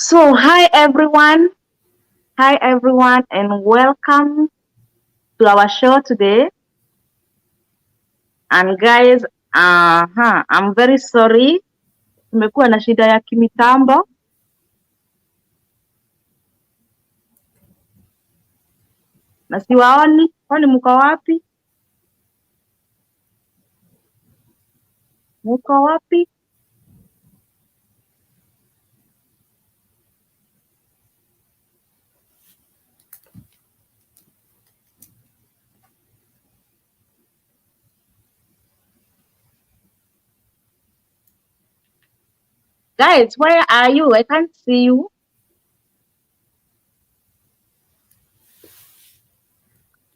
So, hi everyone, and welcome to our show today. And guys, I'm very sorry, tumekuwa na shida ya kimitambo. Na siwaoni, kwani mko wapi? Mko wapi? Guys, where are you? I can't see you.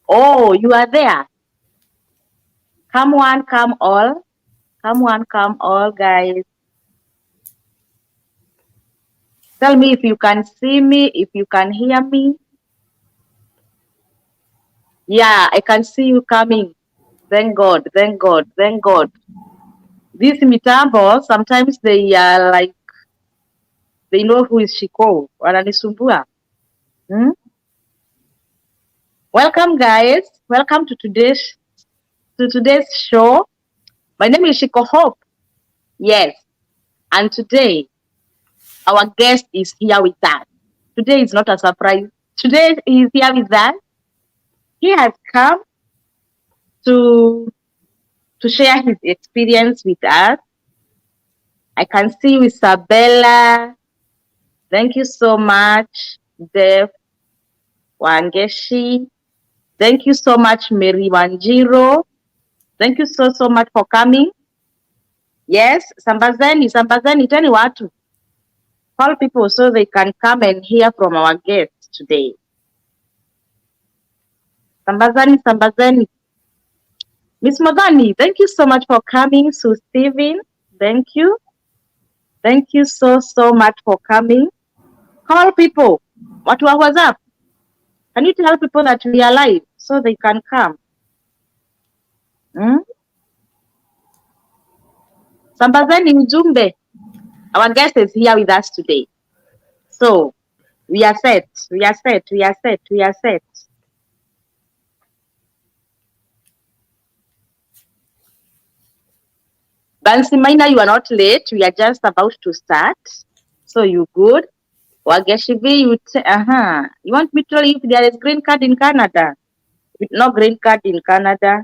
Oh, you are there. Come one, come all. Come one, come all, guys. Tell me if you can see me, if you can hear me. Yeah, I can see you coming. Thank God, thank God, thank God. These mitambo, sometimes they are like, they know who is Shiko. Wananisumbua. Hmm? Welcome, guys. Welcome to today's show. My name is Shiko Hope. Yes. And today, our guest is here with us. Today is not a surprise. Today he is here with us. He has come to share his experience with us. I can see you, Isabella. Thank you so much, Dev Wangeshi. Thank you so much, Mary Wanjiro. Thank you so much for coming. Yes, sambazeni, tell watu. Call people so they can come and hear from our guests today. Sambazeni. Miss Modani, thank you so much for coming. Sue Steven, thank you. Thank you so much for coming. Call people. What's up? Can you tell people that we are live so they can come? Sambazeni ujumbe. Our guest is here with us today. So, we are set. Bansi Maina, you are not late. We are just about to start. So, you good? Wageshivi, you want me to tell you if there is green card in Canada? No green card in Canada.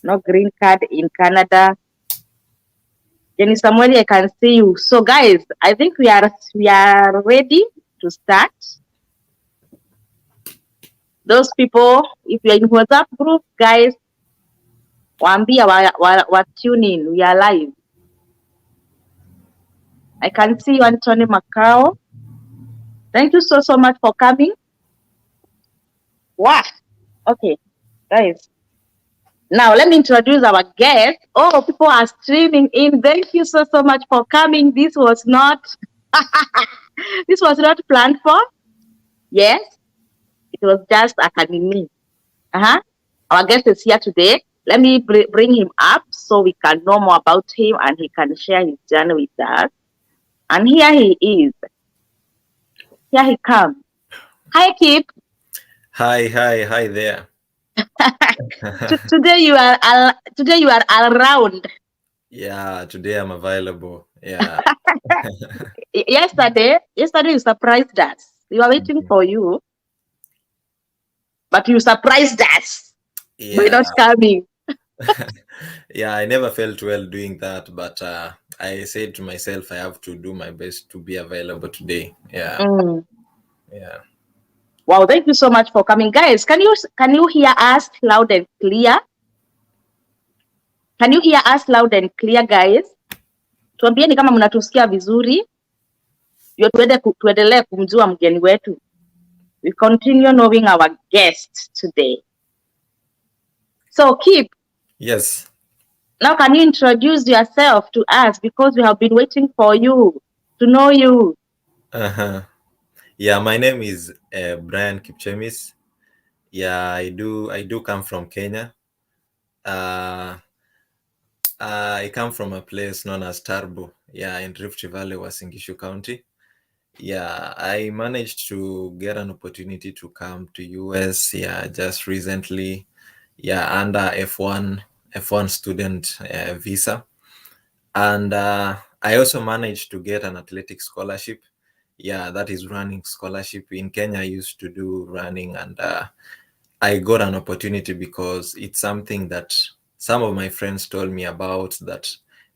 No green card in Canada. Jenny Samuel, I can see you. So, guys, I think we are ready to start. Those people, if you're in WhatsApp group, guys, Wambia wa tune in. We are live. I can see you, Anthony Macau. Thank you so much for coming. Wow. Okay, guys. Now let me introduce our guest. Oh, people are streaming in. Thank you so much for coming. This was not planned for. Yes, it was just academy. Our guest is here today. Let me bring him up so we can know more about him and he can share his journey with us. And here he is. Here he comes. Hi, Kip. Hi there. Today you are around. Yeah, today I'm available. Yeah. Yesterday you surprised us. We were waiting for you, but you surprised us by not coming. Yeah, I never felt well doing that, but I said to myself I have to do my best to be available today. Yeah. Yeah. Wow, thank you so much for coming. Guys, can you hear us loud and clear? Can you hear us loud and clear, guys? Tuambieni kama mnatusikia vizuri. Ndio tuendelee kumjua mgeni wetu. We continue knowing our guest today. So, Kip. Yes. Now, can you introduce yourself to us because we have been waiting for you to know you? Yeah, my name is Brian Kipchemis. Yeah, I do come from Kenya. I come from a place known as Tarbo, in Rift Valley, Uasin Gishu County. Yeah, I managed to get an opportunity to come to US, yeah, just recently. Yeah, under F1 student visa. And I also managed to get an athletic scholarship. Yeah, that is running scholarship. In Kenya, I used to do running, and I got an opportunity because it's something that some of my friends told me about, that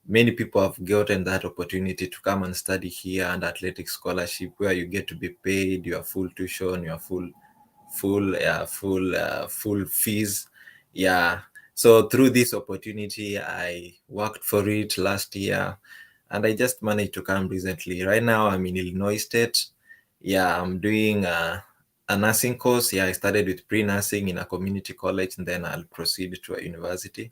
many people have gotten that opportunity to come and study here, and athletic scholarship where you get to be paid your full tuition, your full fees. Yeah. So through this opportunity, I worked for it last year, and I just managed to come recently. Right now, I'm in Illinois State. Yeah, I'm doing a nursing course. Yeah, I started with pre-nursing in a community college, and then I'll proceed to a university.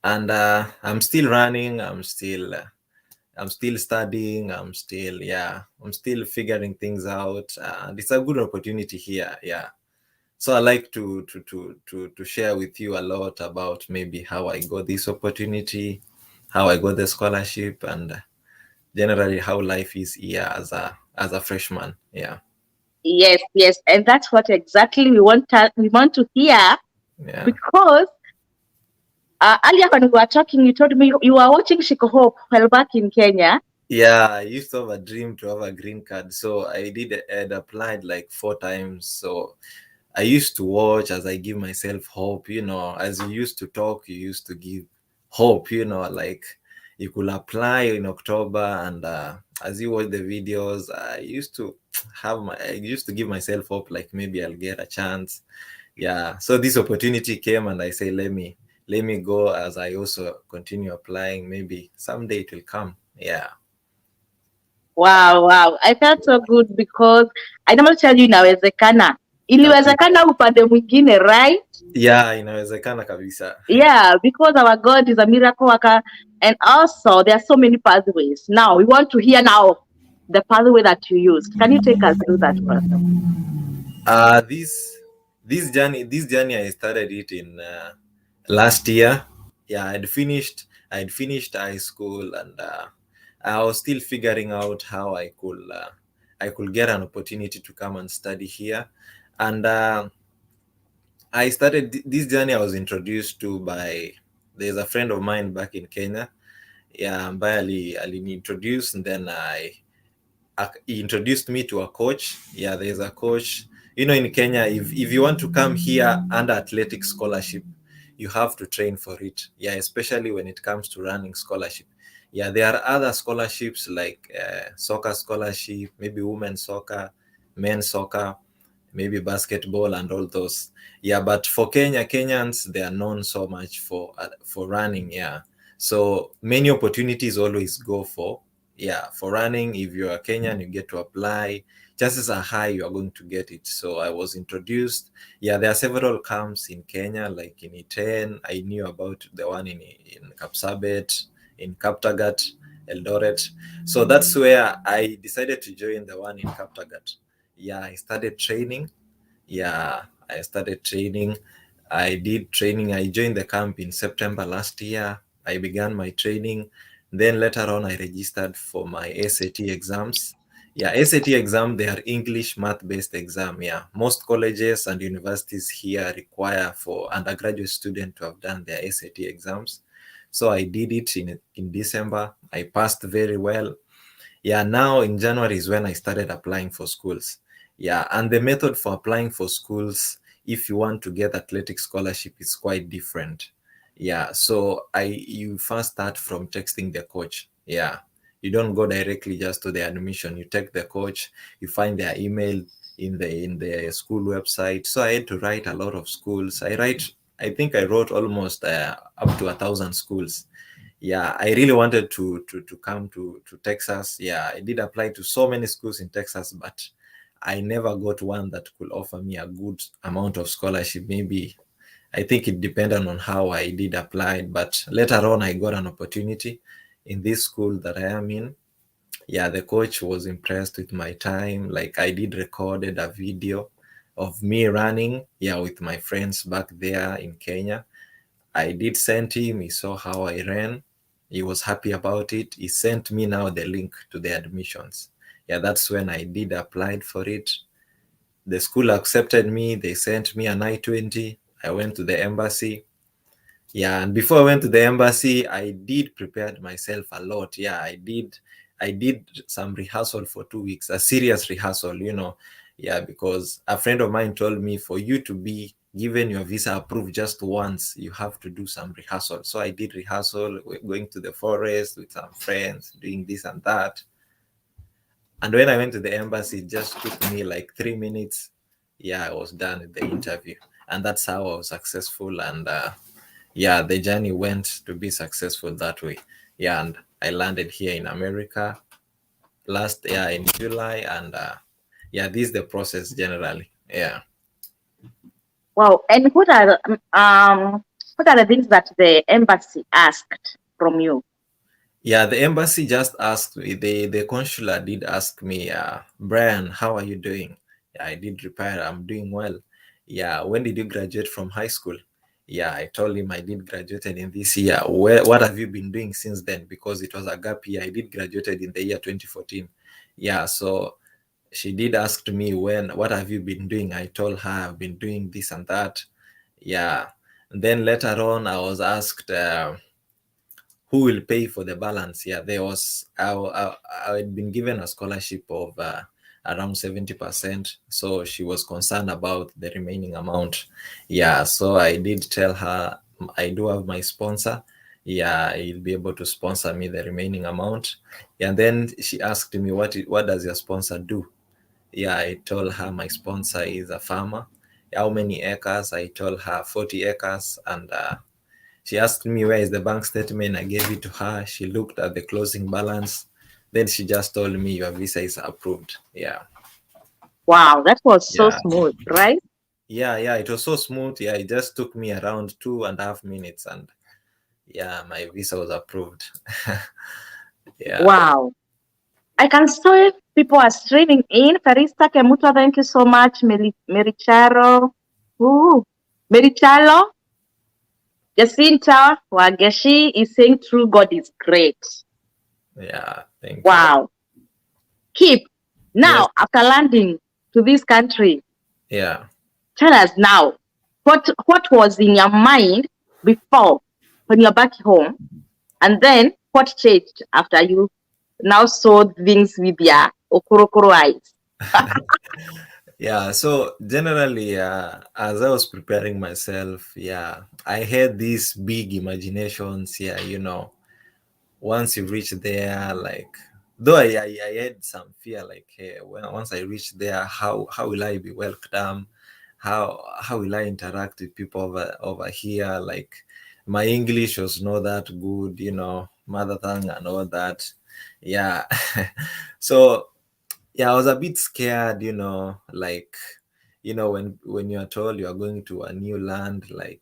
And I'm still running. I'm still studying. I'm still figuring things out. And it's a good opportunity here. Yeah. So I like to share with you a lot about maybe how I got this opportunity, how I got the scholarship, and generally how life is here as a freshman. Yeah. Yes, yes, and that's what exactly we want to hear, Yeah. because earlier when we were talking, you told me you were watching Shiko Hope while back in Kenya. Yeah, I used to have a dream to have a green card. So I did had applied like 4 times. So I used to watch as I give myself hope, as you used to talk, you used to give hope, like you could apply in October, and as you watch the videos, I used to give myself hope, like maybe I'll get a chance. Yeah. So this opportunity came, and I say, let me go, as I also continue applying. Maybe someday it will come. Yeah. Wow, wow. I felt so good because I normally tell you inawezekana. Kabisa. Iliwezekana upande mwingine, right? Yeah, inawezekana kabisa. Yeah, because our God is a miracle worker, and also there are so many pathways. Now we want to hear now the pathway that you used. Can you take us through that process? This journey I started it in last year. Yeah, I'd finished high school, and I was still figuring out how I could get an opportunity to come and study here. And I started this journey. I was introduced to by there's a friend of mine back in Kenya. Yeah, ambaye aliniintroduce, and then he introduced me to a coach. Yeah, there's a coach. In Kenya, if you want to come here under athletic scholarship, you have to train for it. Yeah, especially when it comes to running scholarship. Yeah, there are other scholarships like soccer scholarship, maybe women's soccer, men's soccer, maybe basketball, and all those. Yeah, but for Kenyans, they are known so much for running. Yeah, so many opportunities always go for running. If you're a Kenyan, you get to apply. Chances are high you are going to get it. So I was introduced. Yeah, there are several camps in Kenya, like in Iten. I knew about the one in Kapsabet, in Kaptagat, Eldoret. So that's where I decided to join the one in Kaptagat. Yeah, I started training. Yeah, I started training. I did training. I joined the camp in September last year. I began my training. Then later on, I registered for my SAT exams. Yeah, SAT exam, they are English math-based exam. Yeah, most colleges and universities here require for undergraduate students to have done their SAT exams. So I did it in December. I passed very well. Yeah, now in January is when I started applying for schools. Yeah, and the method for applying for schools, if you want to get athletic scholarship, is quite different. Yeah, so you first start from texting the coach. Yeah, you don't go directly just to the admission. You text the coach, you find their email in the school website. So I had to write a lot of schools. I think I wrote almost up to 1,000 schools. Yeah, I really wanted to come to Texas. Yeah, I did apply to so many schools in Texas, but I never got one that could offer me a good amount of scholarship. Maybe I think it depended on how I did apply, but later on I got an opportunity in this school that I am in. Yeah, the coach was impressed with my time. Like I did recorded a video of me running, yeah, with my friends back there in Kenya. I did send him. He saw how I ran. He was happy about it. He sent me now the link to the admissions. Yeah, that's when I did applied for it. The school accepted me. They sent me an I-20. I went to the embassy. Yeah, and before I went to the embassy, I did prepared myself a lot. Yeah, I did some rehearsal for 2 weeks, a serious rehearsal. Yeah, because a friend of mine told me for you to be given your visa approved just once, you have to do some rehearsal. So I did rehearsal, going to the forest with some friends, doing this and that. And when I went to the embassy, it just took me like 3 minutes. Yeah, I was done with the interview. And that's how I was successful. And yeah, the journey went to be successful that way. Yeah, and I landed here in America last year in July. And yeah, this is the process generally. Yeah. Wow. And what are the things that the embassy asked from you? Yeah, the embassy just asked me, the consular did ask me, Brian, how are you doing? Yeah, I did reply, I'm doing well. Yeah, when did you graduate from high school? Yeah, I told him I did graduated in this year. What have you been doing since then? Because it was a gap year. I did graduated in the year 2014. Yeah, so she did ask me what have you been doing? I told her I've been doing this and that. Yeah. And then later on, I was asked, who will pay for the balance. Yeah, there was I had been given a scholarship of around 70%, so she was concerned about the remaining amount. Yeah, so I did tell her I do have my sponsor. Yeah, he'll be able to sponsor me the remaining amount. And then she asked me, what does your sponsor do? Yeah, I told her my sponsor is a farmer. How many acres? I told her 40 acres. And she asked me where is the bank statement. I gave it to her. She looked at the closing balance. Then she just told me your visa is approved. Yeah. Wow, that was so Yeah. smooth, right? Yeah. It was so smooth. Yeah. It just took me around 2.5 minutes, and yeah, my visa was approved. Yeah. Wow. I can see people are streaming in. Ferista Kemuto, thank you so much. Mericharo. Ooh. Merichalo. Jacinta Wageshi is saying true God is great. Yeah. Thank you. Wow. Keep. Yes. Now, after landing to this country, Yeah. tell us now, what was in your mind before when you're back home, and then what changed after you now saw things with your okurokoro eyes? Yeah, so generally, as I was preparing myself, yeah, I had these big imaginations. Yeah, once you reach there, like, though I had some fear, like, hey, once I reach there, how will I be welcome? How will I interact with people over here? Like, my English was not that good, mother tongue and all that. Yeah, so yeah, I was a bit scared, like, when you are told you are going to a new land, like,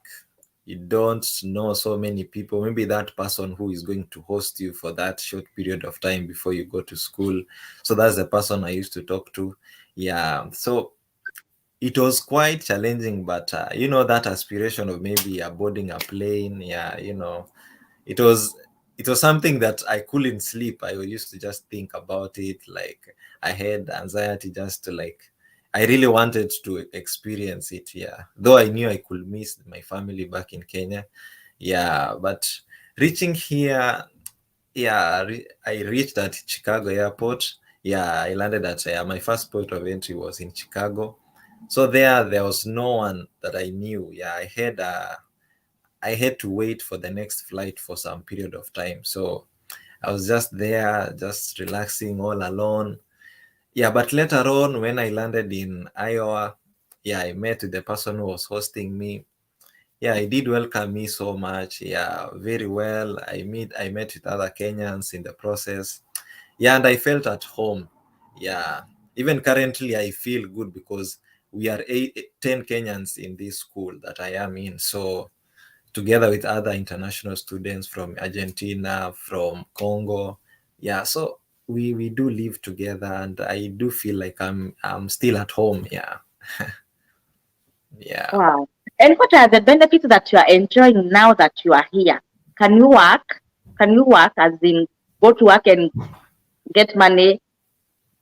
you don't know so many people. Maybe that person who is going to host you for that short period of time before you go to school. So that's the person I used to talk to. Yeah. So it was quite challenging, but that aspiration of maybe boarding a plane. Yeah, it was something that I couldn't sleep. I used to just think about it. Like, I had anxiety just to, like, I really wanted to experience it. Yeah, though I knew I could miss my family back in Kenya. Yeah, but reaching here, yeah, I reached at Chicago airport. Yeah, I landed at my first point of entry was in Chicago. So there was no one that I knew. Yeah, I had to wait for the next flight for some period of time. So I was just there, just relaxing all alone. Yeah, but later on, when I landed in Iowa, yeah, I met with the person who was hosting me. Yeah, he did welcome me so much. Yeah, very well. I met with other Kenyans in the process. Yeah, and I felt at home. Yeah, even currently I feel good because we are 10 Kenyans in this school that I am in. So together with other international students from Argentina, from Congo. Yeah, so we do live together, and I do feel like I'm still at home. Yeah, yeah. Wow. And what are the benefits that you are enjoying now that you are here? Can you work? Can you work as in go to work and get money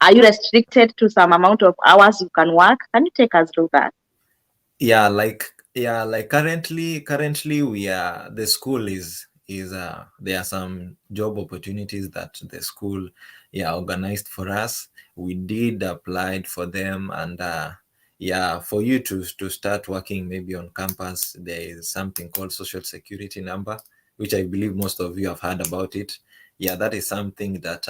Are you restricted to some amount of hours you can work? Can you take us through that? Yeah, like currently we are the school is there are some job opportunities that the school organized for us. We did applied for them, and for you to start working maybe on campus, there is something called social security number, which I believe most of you have heard about it. Yeah, that is something that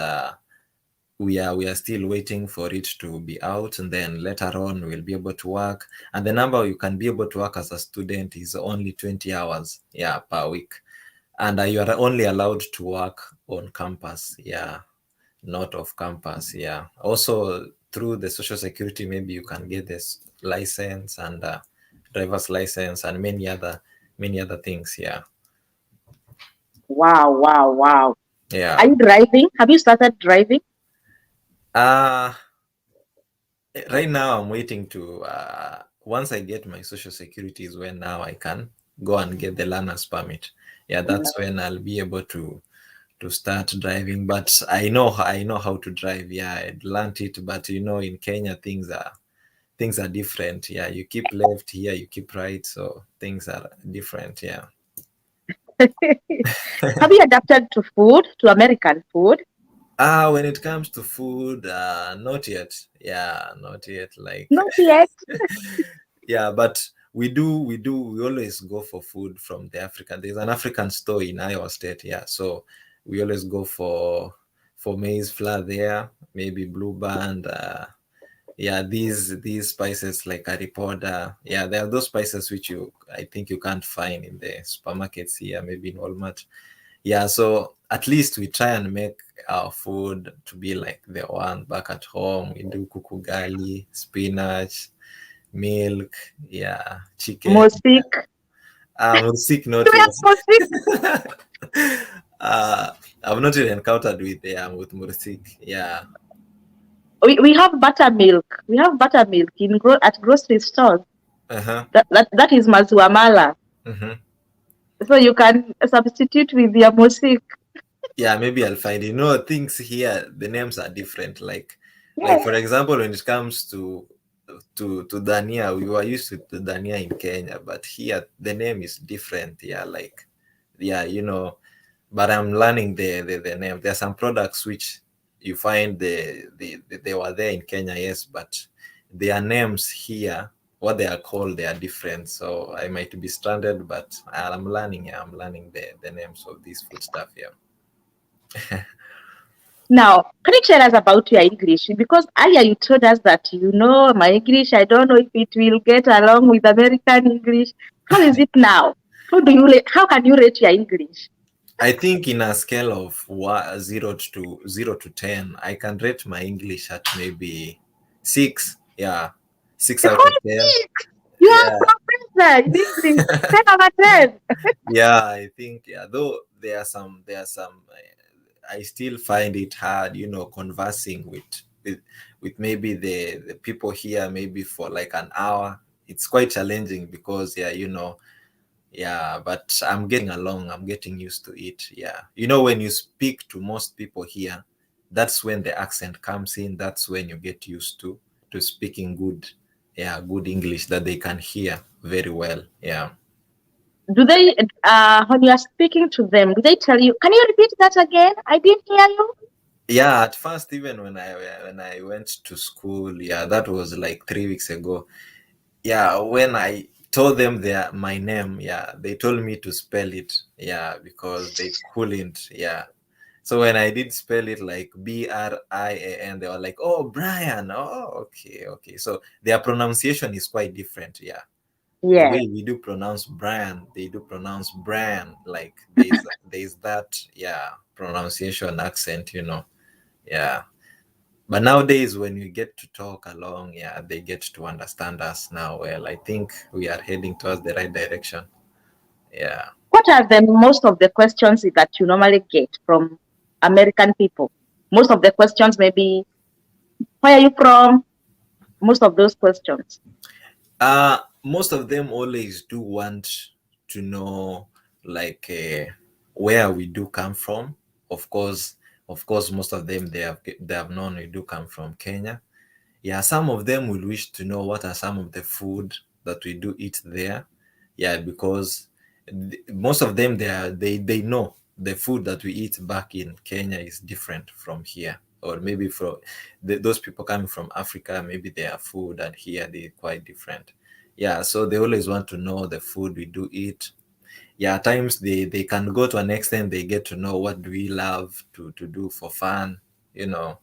we are still waiting for it to be out, and then later on we'll be able to work. And the number you can be able to work as a student is only 20 hours per week, and you are only allowed to work on campus, not off campus. Also through the social security, maybe you can get this license and driver's license and many other things. Wow, wow, wow. Are Yeah you driving? Have you started driving? uh right now I'm waiting to once I get my social security is when now I can go and get the learner's permit. That's when I'll be able to start driving. But I know how to drive. I learned it, but in Kenya things are different. You keep left here, you keep right, so things are different. Have you adapted to food, to American food? When it comes to food, not yet. Not yet. Like, Not yet. but we always go for food from the African. There's an African store in Iowa State. So we always go for maize flour there, maybe blue band. These spices like curry powder. There are those spices which I think you can't find in the supermarkets here, maybe in Walmart. So at least we try and make our food to be like the one back at home. We do kukugali, spinach, milk, chicken. Mosik. Sick Do we have notice. mosik? I've not really encountered with mursik. We have buttermilk. We have buttermilk at grocery stores. Uh-huh. That is maziwa. Mm-hmm. So you can substitute with your mosik. Maybe I'll find things here. The names are different. Like Yes. for example, when it comes to Dania, we were used to the Dania in Kenya, but here the name is different. But I'm learning the name. There are some products which you find they were there in Kenya, yes, but their names here, what they are called, they are different. So I might be stranded, but I'm learning. I'm learning the names of this food stuff. Now, can you tell us about your English? Because earlier you told us that my English. I don't know if it will get along with American English. How is it now? How can you rate your English? I think in a scale of 0 to 10, I can rate my English at maybe 6. 6 out of 10. You are Yeah, professor in English. 10 over 10. I think though there are some I still find it hard, conversing with maybe the people here maybe for like an hour. It's quite challenging because but I'm getting along. I'm getting used to it. When you speak to most people here, that's when the accent comes in. That's when you get used to speaking good English that they can hear very well. Do they, when you are speaking to them, do they tell you, can you repeat that again? I didn't hear you. At first, even when I went to school, that was like 3 weeks ago. When I told them my name, they told me to spell it, because they couldn't. So when I did spell it like Brian, they were like, "Oh, Brian. Oh, okay." So their pronunciation is quite different. The Yes. way we do pronounce Brian, they do pronounce Brian. Like there's that pronunciation accent. Yeah. But nowadays, when we get to talk along, they get to understand us now. Well, I think we are heading towards the right direction. Yeah. What are the most of the questions that you normally get from American people? Most of the questions, maybe, where are you from? Most of those questions. Most of them always do want to know, like, where we do come from. Of course, Of course, most of them they have known we do come from Kenya. Yeah, some of them will wish to know what are some of the food that we do eat there. Yeah, because most of them they know the food that we eat back in Kenya is different from here, or maybe from those people coming from Africa, maybe their food and here they're quite different. Yeah, so they always want to know the food we do eat. Yeah, at times they can go to an extent they get to know what do we love to do for fun, you know.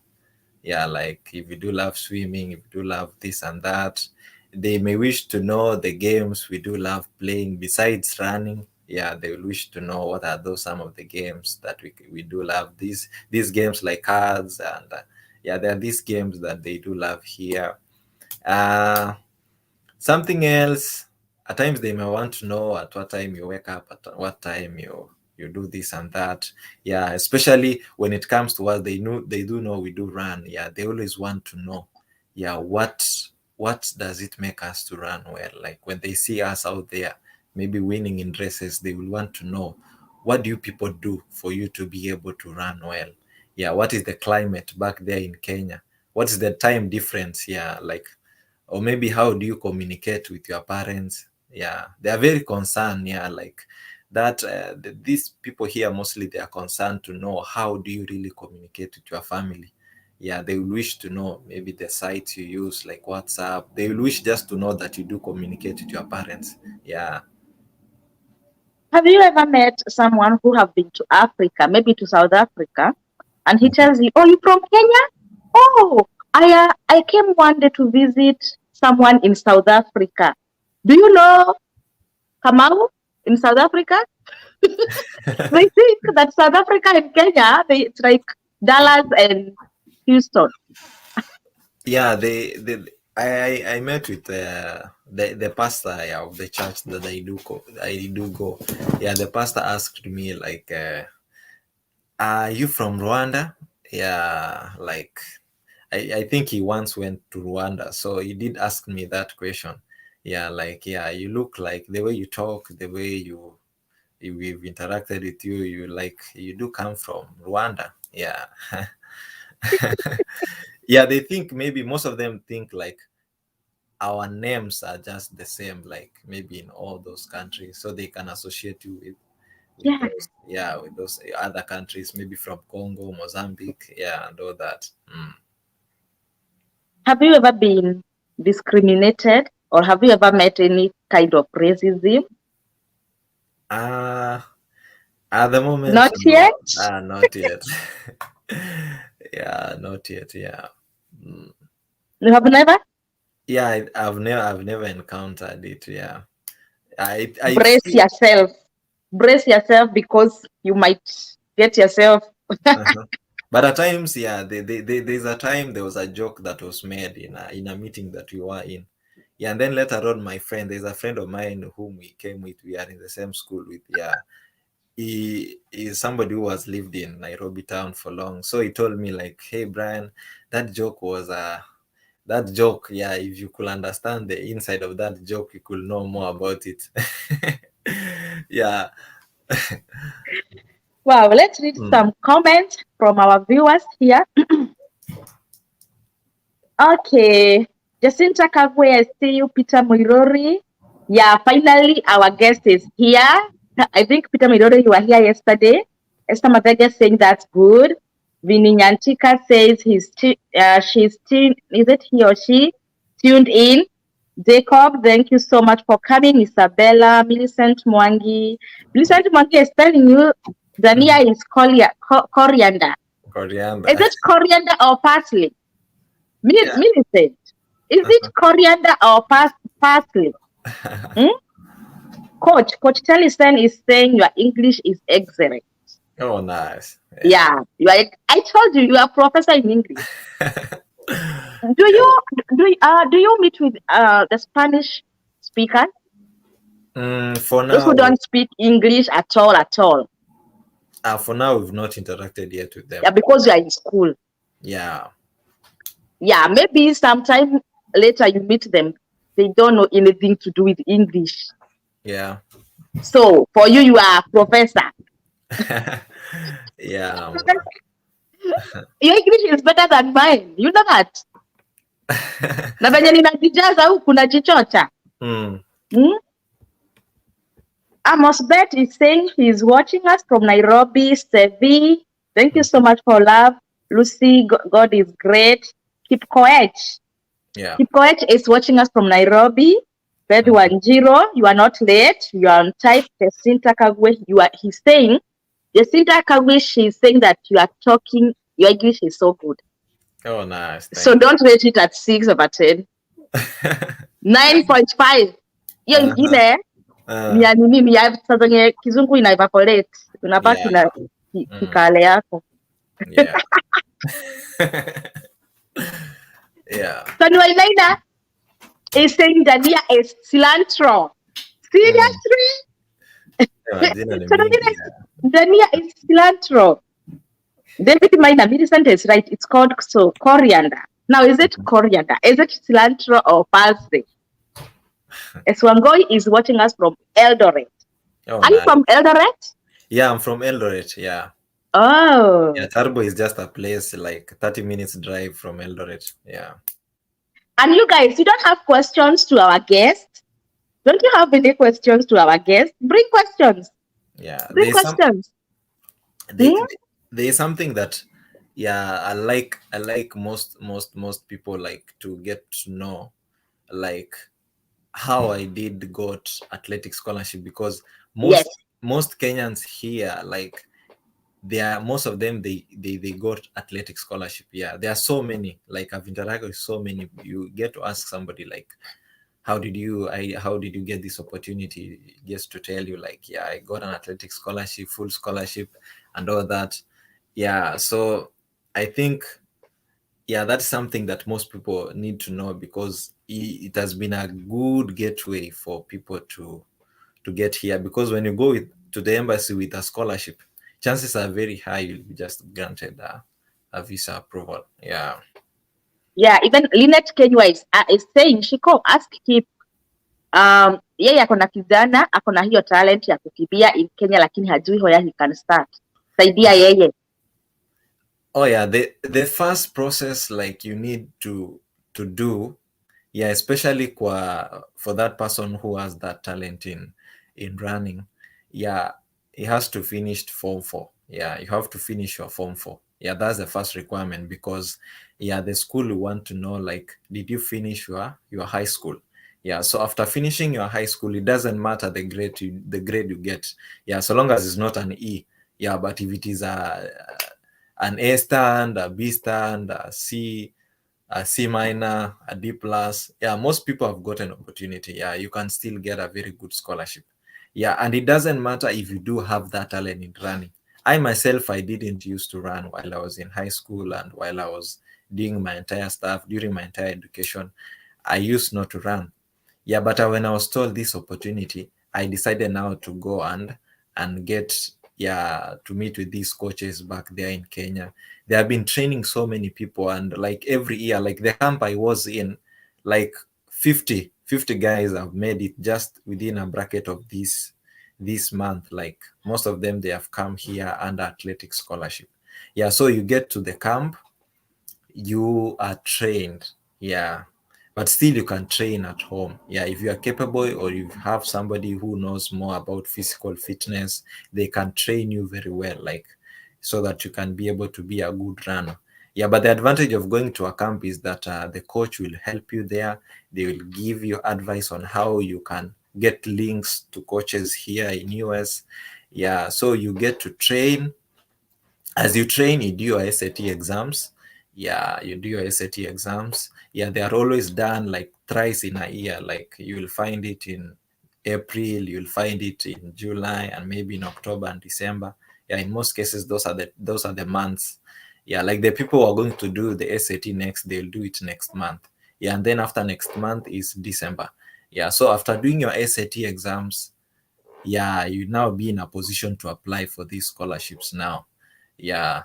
Yeah, like if you do love swimming, if you do love this and that, they may wish to know the games we do love playing besides running. Yeah, they will wish to know what are those some of the games that we do love, these games like cards and yeah, there are these games that they do love here. uh Something else, at times they may want to know at what time you wake up, at what time you do this and that. Yeah, especially when it comes to what they do know we do run. Yeah, they always want to know. Yeah, what does it make us to run well? Like when they see us out there, maybe winning in races, they will want to know what do you people do for you to be able to run well. Yeah, what is the climate back there in Kenya? What is the time difference? Yeah, like, or maybe how do you communicate with your parents? Yeah, they are very concerned. Yeah, like that these people here mostly they are concerned to know how do you really communicate with your family. Yeah, they will wish to know maybe the sites you use like WhatsApp. They will wish just to know that you do communicate with your parents. Yeah. Have you ever met someone who have been to Africa, maybe to South Africa, and he tells you, "Oh, you from Kenya? Oh, I came one day to visit someone in South Africa. Do you know Kamau in South Africa?" They think that South Africa and Kenya, it's like Dallas and Houston. Yeah, I met with the pastor, yeah, of the church that I do go. Yeah, the pastor asked me like, "Are you from Rwanda?" Yeah, like I think he once went to Rwanda, so he did ask me that question. Yeah, like, yeah, you look like the way you talk, the way we've interacted with you, you like you do come from Rwanda. Yeah. Yeah, they think maybe most of them think like our names are just the same, like maybe in all those countries, so they can associate you with Yeah. those, yeah, with those other countries, maybe from Congo, Mozambique, yeah, and all that. Have you ever been discriminated or have you ever met any kind of racism? uh at the moment, Not no. yet. Not yet. Yeah, not yet. Yeah. Mm. You have never? Yeah, I've never encountered it. Yeah, I Brace feel. yourself. Brace yourself because you might get yourself. Uh-huh. But at times, yeah, there's a time there was a joke that was made in a meeting that we were in. Yeah, and then later on, there's a friend of mine whom we came with. We are in the same school with. Yeah, he is somebody who has lived in Nairobi town for long. So he told me like, "Hey Brian, that joke was that joke. Yeah, if you could understand the inside of that joke, you could know more about it." Yeah. Wow, let's read Mm. some comments from our viewers here. Okay. Jacinta Kagwe, I see you. Peter Muirori. Yeah, finally our guest is here. I think Peter Muirori, you were here yesterday. Esther Mavega saying that's good. Vinny Nyantika says she's tuned, is it he or she? Tuned in. Jacob, thank you so much for coming. Isabella, Millicent Mwangi. Millicent Mwangi is telling you Dania is coriander. Is Coriander. it coriander or parsley? Yeah. Millicent, is it coriander or parsley? Hmm? Coach Tellison is saying your English is excellent. Oh, nice. Yeah. Yeah, I told you you are a professor in English. Do you meet with the Spanish speakers? For Those who now, don't speak English at all, at all. we've not interacted yet with them. Yeah, because you are in school. Yeah. Yeah, maybe sometime later you meet them. They don't know anything to do with English. Yeah. So for you, you are a professor. Yeah. Your English is better than mine. You know that? Na venye ninajijaza huku najichocha. Mm. Hmm? Amos Bet is saying he's watching us from Nairobi. Sevi, thank you so much for love. Lucy, God is great. Kipkoech. Yeah. Kipkoech is watching us from Nairobi. Bed Wanjiro, you are not late. You are on time. Jacinta Kagwe, he's saying, Jacinta Kagwe, she's saying that you are talking, your English is so good. Oh, nice. So Thank don't rate it at 6 over 10. 9.5. Hiyo ingine ni ya nini, ni ya saa zenye kizungu ina evaporate, unabaki yeah. na kikale yako. Yeah. Yeah. Tony Wainaina is saying Dania is cilantro. Seriously? Majina ni mingi. Dania is cilantro. David Maina, Millicent is right. It's called coriander. Now, is it coriander? Is it cilantro or parsley? Eswangoi is watching us from Eldoret. Oh, Are you from Eldoret? Yeah, I'm from Eldoret. Yeah. Oh. Yeah, Tarbo is just a place like 30 minutes drive from Eldoret. Yeah. And you guys, you don't have questions to our guest? Don't you have any questions to our guest? Bring questions. Yeah. Bring questions. There is something that, yeah, I like most people like to get to know, like how I did got athletic scholarship, because most Kenyans here, like most of them they got athletic scholarship. Yeah, there are so many. Like I've interacted with so many. You get to ask somebody like, how did you get this opportunity? Just to tell you like, yeah, I got an athletic scholarship, full scholarship, and all that. Yeah, so I think, yeah, that's something that most people need to know, because it has been a good gateway for people to get here. Because when you go to the embassy with a scholarship, chances are very high you'll be just granted a visa approval. Yeah. Yeah, even Lynette Kenywa is saying, Shiko, ask Kip, yeye ako na kijana, ako na hiyo talent ya kukimbia in Kenya, lakini hajui where he can start. Saidia yeye. Oh yeah, the first process like you need to do, yeah, especially for that person who has that talent in running, yeah, he has to finish Form 4. Yeah, you have to finish your Form 4. Yeah, that's the first requirement, because yeah, the school will want to know like, did you finish your high school? Yeah, so after finishing your high school, it doesn't matter the grade you get. Yeah, so long as it's not an E. Yeah, but if it is an A stand, a B stand, a C minor, a D plus. Yeah, most people have got an opportunity. Yeah, you can still get a very good scholarship. Yeah, and it doesn't matter if you do have that talent in running. I myself, I didn't used to run while I was in high school and while I was doing my entire stuff during my entire education. I used not to run. Yeah, but when I was told this opportunity, I decided now to go and get, yeah, to meet with these coaches back there in Kenya. They have been training so many people, and like every year, like the camp I was in, like 50 guys have made it just within a bracket of this month. Like most of them, they have come here under athletic scholarship. Yeah, so you get to the camp, you are trained. Yeah, but still you can train at home. Yeah, if you are capable or you have somebody who knows more about physical fitness, they can train you very well, like so that you can be able to be a good runner. Yeah, but the advantage of going to a camp is that the coach will help you there. They will give you advice on how you can get links to coaches here in US. Yeah, so you get to train. As you train, you do your SAT exams. Yeah, you do your SAT exams. Yeah, they are always done like thrice in a year. Like you will find it in April, you'll find it in July, and maybe in October and December. Yeah, in most cases, those are the months. Yeah, like the people who are going to do the SAT next, they'll do it next month. Yeah, and then after next month is December. Yeah, so after doing your SAT exams, yeah, you now be in a position to apply for these scholarships now. Yeah,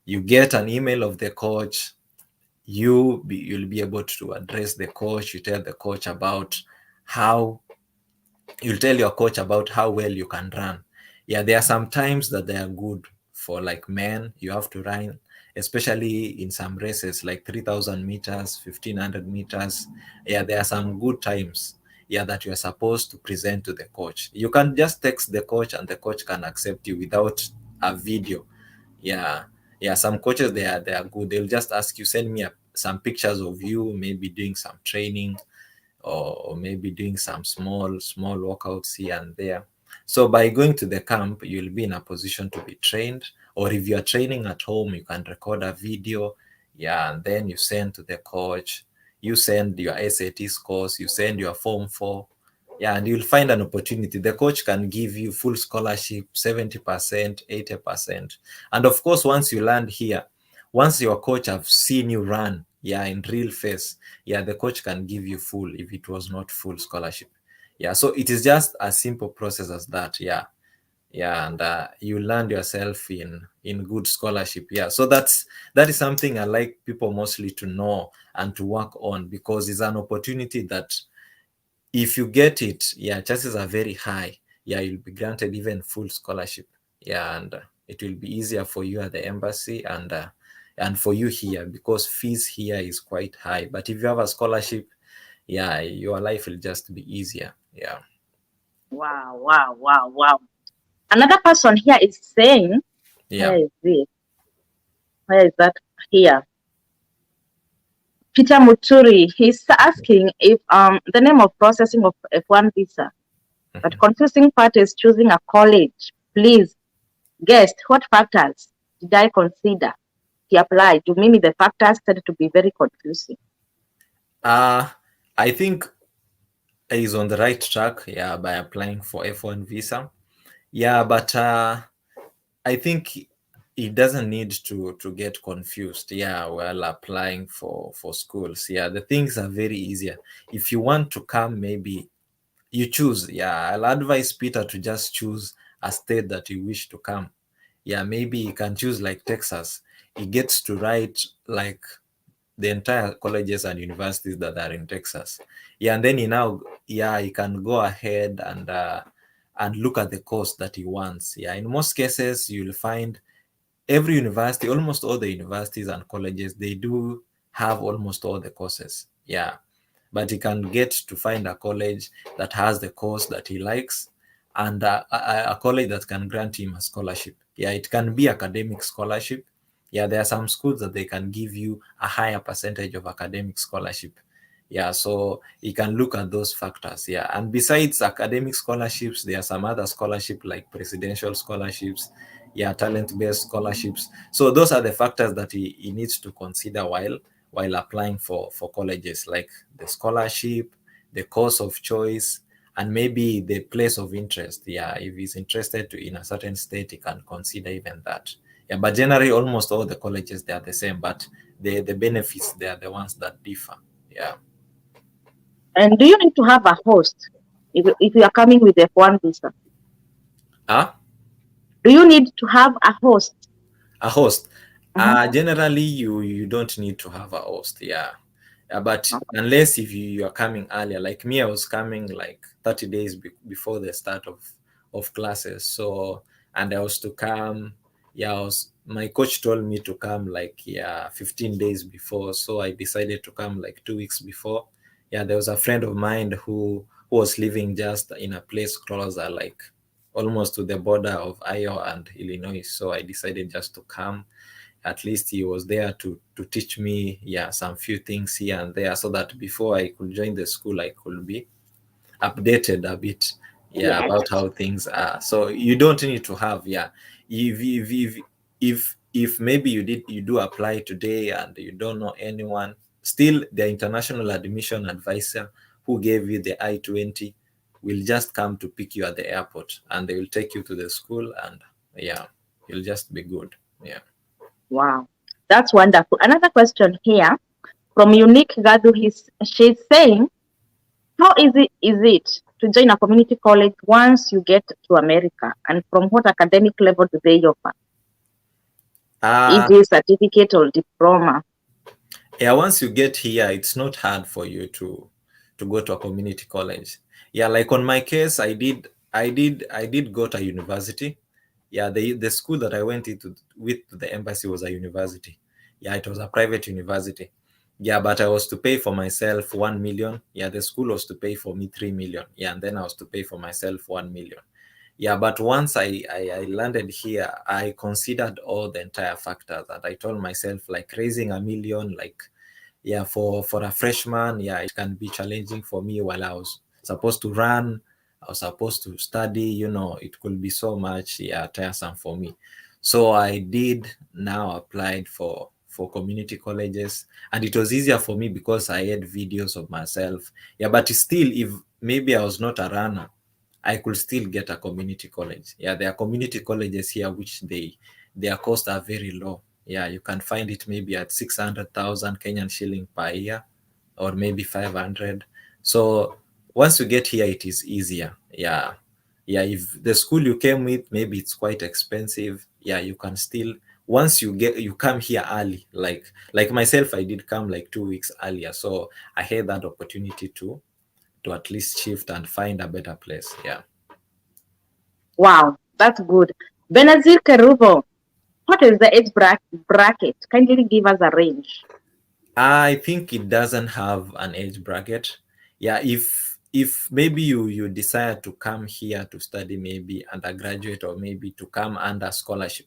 you get an email of the coach. You'll be able to address the coach. You tell the coach about how you'll tell your coach about how well you can run. Yeah, there are some times that they are good for like men, you have to run, especially in some races like 3,000 meters, 1,500 meters. Yeah, there are some good times, yeah, that you are supposed to present to the coach. You can just text the coach and the coach can accept you without a video. Yeah, yeah, some coaches, they are good. They'll just ask you, send me some pictures of you maybe doing some training, or maybe doing some small workouts here and there. So by going to the camp, you'll be in a position to be trained. Or if you're training at home, you can record a video, yeah, and then you send to the coach. You send your SAT scores, you send your form 4, yeah, and you'll find an opportunity. The coach can give you full scholarship, 70%, 80%. And of course, once you land here, once your coach have seen you run, yeah, in real face, yeah, the coach can give you full if it was not full scholarship. Yeah, so it is just a simple process as that. Yeah, yeah, and you land yourself in good scholarship. Yeah, so that is something I like people mostly to know and to work on, because it's an opportunity that if you get it, yeah, chances are very high. Yeah, you'll be granted even full scholarship. Yeah, and it will be easier for you at the embassy, and for you here, because fees here is quite high. But if you have a scholarship, yeah, your life will just be easier. Yeah. Wow, wow, wow, wow. Another person here is saying, Yeah. where is it? Where is that here? Peter Muturi, he's asking if the name of processing of F1 visa, but confusing part is choosing a college. Please, guest, what factors did I consider to apply? To me, the factors tend to be very confusing. I think he's on the right track, yeah, by applying for F1 visa. Yeah, but I think it doesn't need to get confused, yeah, while applying for schools. Yeah, the things are very easier. If you want to come, maybe you choose. Yeah, I'll advise Peter to just choose a state that you wish to come. Yeah, maybe you can choose like Texas. He gets to write like the entire colleges and universities that are in Texas. Yeah, and then he can go ahead and look at the course that he wants. Yeah, in most cases you'll find every university, almost all the universities and colleges, they do have almost all the courses. Yeah, but he can get to find a college that has the course that he likes, and a college that can grant him a scholarship. Yeah, it can be academic scholarship. Yeah, there are some schools that they can give you a higher percentage of academic scholarship. Yeah, so you can look at those factors. Yeah, and besides academic scholarships, there are some other scholarship like presidential scholarships, yeah, talent-based scholarships. So those are the factors that he needs to consider while applying for colleges, like the scholarship, the course of choice, and maybe the place of interest. Yeah, if he's interested in a certain state, he can consider even that. Yeah, but generally, almost all the colleges, they are the same, but the benefits, they are the ones that differ. Yeah. And do you need to have a host if you are coming with F1 visa? Ah, Do you need to have a host? a host. Mhm. Generally, you don't need to have a host. Yeah. But unless if you are coming earlier, like me, I was coming like 30 days before the start of classes. So, and I was to come, yeah, my coach told me to come like, yeah, 15 days before. So I decided to come like 2 weeks before. Yeah, there was a friend of mine who was living just in a place closer, like almost to the border of Iowa and Illinois. So I decided just to come. At least he was there to teach me, yeah, some few things here and there, so that before I could join the school, I could be updated a bit, yeah, Yes. about how things are. So you don't need to have, yeah, if maybe you do apply today and you don't know anyone, still the international admission advisor who gave you the I-20 will just come to pick you at the airport, and they will take you to the school, and yeah, you'll just be good. Yeah. Wow. That's wonderful. Another question here from Unique Gadu. She's saying, how easy is it to join a community college once you get to America? And from what academic level do they offer? uh E.g., certificate or diploma? yeah, once you get here, it's not hard for you to go to a community college. Yeah, like on my case, I did go to university. Yeah, the school that I went into with the embassy was a university. Yeah, it was a private university. Yeah, but I was to pay for myself 1 million. Yeah, the school was to pay for me 3 million. Yeah, and then I was to pay for myself 1 million. Yeah, but once I landed here, I considered all the entire factors, and I told myself like raising 1 million, like, yeah, for a freshman, yeah, it can be challenging for me while I was supposed to run, I was supposed to study, it could be so much, yeah, tiresome for me. So I did now applied for community colleges, and it was easier for me because I had videos of myself. Yeah, but still, if maybe I was not a runner, I could still get a community college. Yeah, there are community colleges here which their costs are very low. Yeah, you can find it maybe at 600,000 Kenyan shilling per year, or maybe 500. So once you get here, it is easier. Yeah, yeah. If the school you came with, maybe it's quite expensive. Yeah, you can still, once you come here early, like myself, I did come like 2 weeks earlier, so I had that opportunity to at least shift and find a better place. Yeah. Wow, that's good. Benazir Kerubo, what is the age bracket? Kindly give us a range. I think it doesn't have an age bracket. Yeah, if maybe you decide to come here to study maybe undergraduate, or maybe to come under scholarship.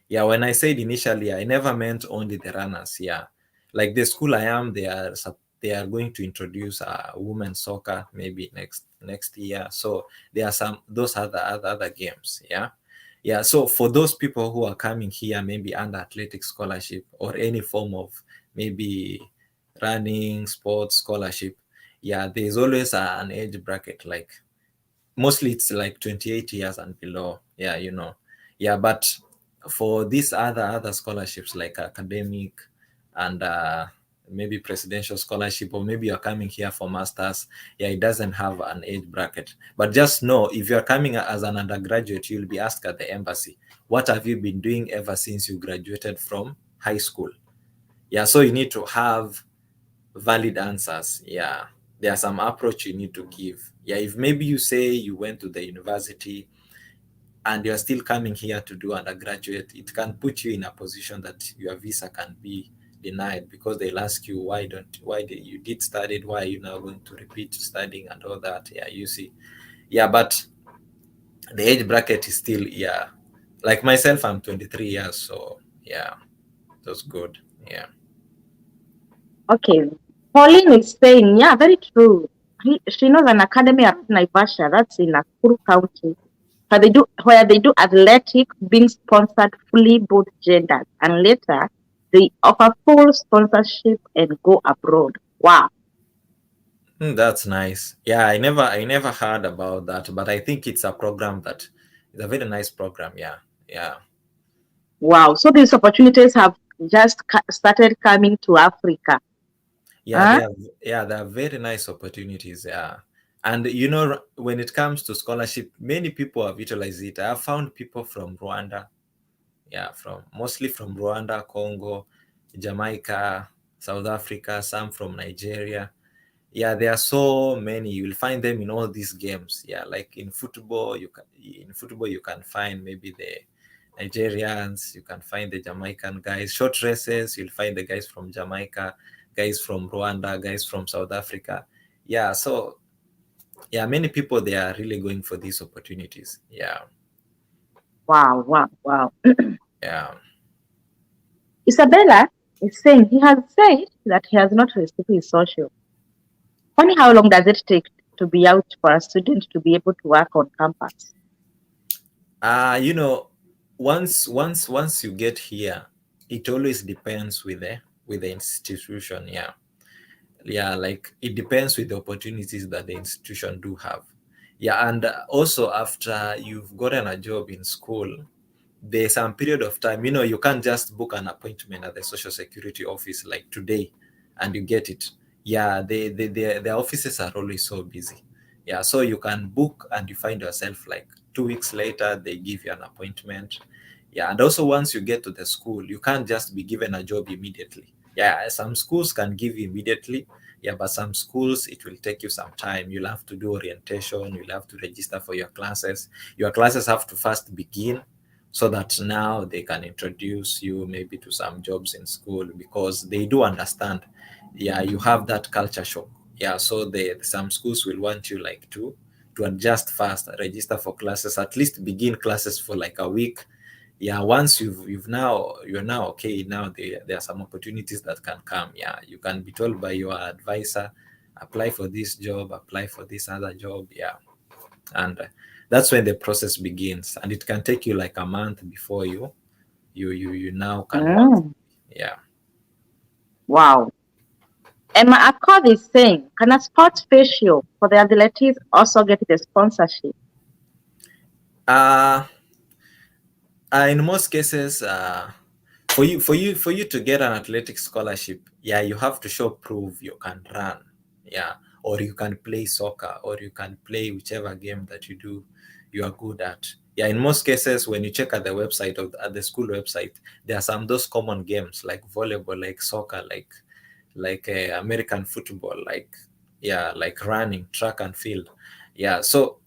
Yeah, when I said initially, I never meant only the runners. Yeah, like the school I am, they are going to introduce women's soccer maybe next year. So there are some those other games. Yeah. Yeah, so for those people who are coming here, maybe under athletic scholarship or any form of maybe running, sports scholarship, yeah, there's always an age bracket. Like mostly it's like 28 years and below. Yeah, yeah, but for these other scholarships like academic and maybe presidential scholarship, or maybe you're coming here for masters, yeah, it doesn't have an age bracket. But just know, if you're coming as an undergraduate, you'll be asked at the embassy, what have you been doing ever since you graduated from high school? Yeah, so you need to have valid answers. Yeah, there's some approach you need to give. Yeah, if maybe you say you went to the university and you're still coming here to do undergraduate, it can put you in a position that your visa can be denied, because they'll ask you, why did you did study, why are you now going to repeat studying and all that? Yeah, you see. Yeah, but the age bracket is still, yeah, like myself, I'm 23 years, so yeah, that's good. Yeah. Okay. Pauline is saying, yeah, very true. She knows an academy at Naivasha, that's in Nakuru County, where they do athletic, being sponsored fully both genders, and later they offer full sponsorship and go abroad. Wow. That's nice. Yeah, I never heard about that, but I think it's a program that it's a very nice program. Yeah, yeah, Wow. So these opportunities have just started coming to Africa. yeah. Huh? They are very nice opportunities. Yeah, and when it comes to scholarship, many people have utilized it. I have found people from Rwanda. Yeah, from mostly from Rwanda, Congo, Jamaica, South Africa, some from Nigeria. Yeah, there are so many. You will find them in all these games. Yeah, like in football you can find maybe the Nigerians, you can find the Jamaican guys. Short races, you'll find the guys from Jamaica, guys from Rwanda, guys from South Africa. Yeah, so yeah, many people, they are really going for these opportunities. Yeah, Wow, wow, wow. yeah. Isabella is saying he has said that he has not received his social. Funny, how long does it take to be out for a student to be able to work on campus? Uh, you know, once you get here, it always depends with the institution. Yeah. Yeah, like it depends with the opportunities that the institution do have. Yeah, and also after you've gotten a job in school, there's some period of time, you can't just book an appointment at the social security office like today and you get it. Yeah, their offices are always so busy. Yeah, so you can book and you find yourself like 2 weeks later they give you an appointment. Yeah, and also once you get to the school, you can't just be given a job immediately. Yeah, some schools can give you immediately. Yeah, but some schools it will take you some time. You'll have to do orientation, you'll have to register for your classes. Your classes have to first begin so that now they can introduce you maybe to some jobs in school, because they do understand, yeah, you have that culture shock. Yeah, so some schools will want you like to adjust fast, register for classes, at least begin classes for like a week. Yeah, once you're now okay, now there are some opportunities that can come. Yeah, you can be told by your advisor, apply for this job, apply for this other job. Yeah, and that's when the process begins, and it can take you like a month before you now can work. Mm, Yeah. wow. And my accord is saying, can a sports facial for the athletes also get the sponsorship? uh in most cases, for you to get an athletic scholarship, yeah, you have to show proof you can run. Yeah, or you can play soccer, or you can play whichever game that you are good at. Yeah, in most cases, when you check at the website, at the school website, there are some those common games like volleyball, like soccer, like American football, like, yeah, like running, track and field. Yeah, so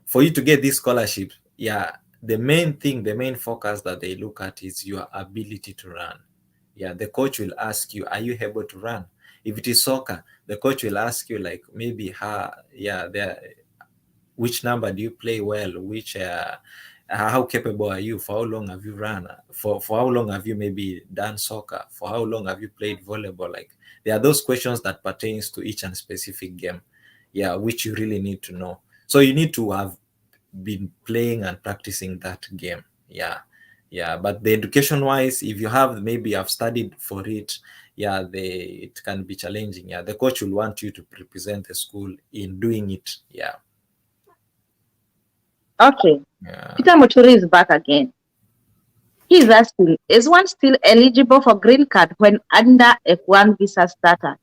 for you to get this scholarship, yeah, the main focus that they look at is your ability to run. Yeah, the coach will ask you, are you able to run? If it is soccer, the coach will ask you like maybe how, yeah, which number do you play well, which how capable are you, for how long have you run, for how long have you maybe done soccer, for how long have you played volleyball. Like, there are those questions that pertains to each and specific game, yeah, which you really need to know. So you need to have been playing and practicing that game. Yeah, yeah. But the education wise, if you have maybe have studied for it, yeah, it can be challenging. Yeah, the coach will want you to represent the school in doing it. Yeah, Okay. yeah. Peter Muturi is back again. He is asking, is one still eligible for green card when under F1 visa status?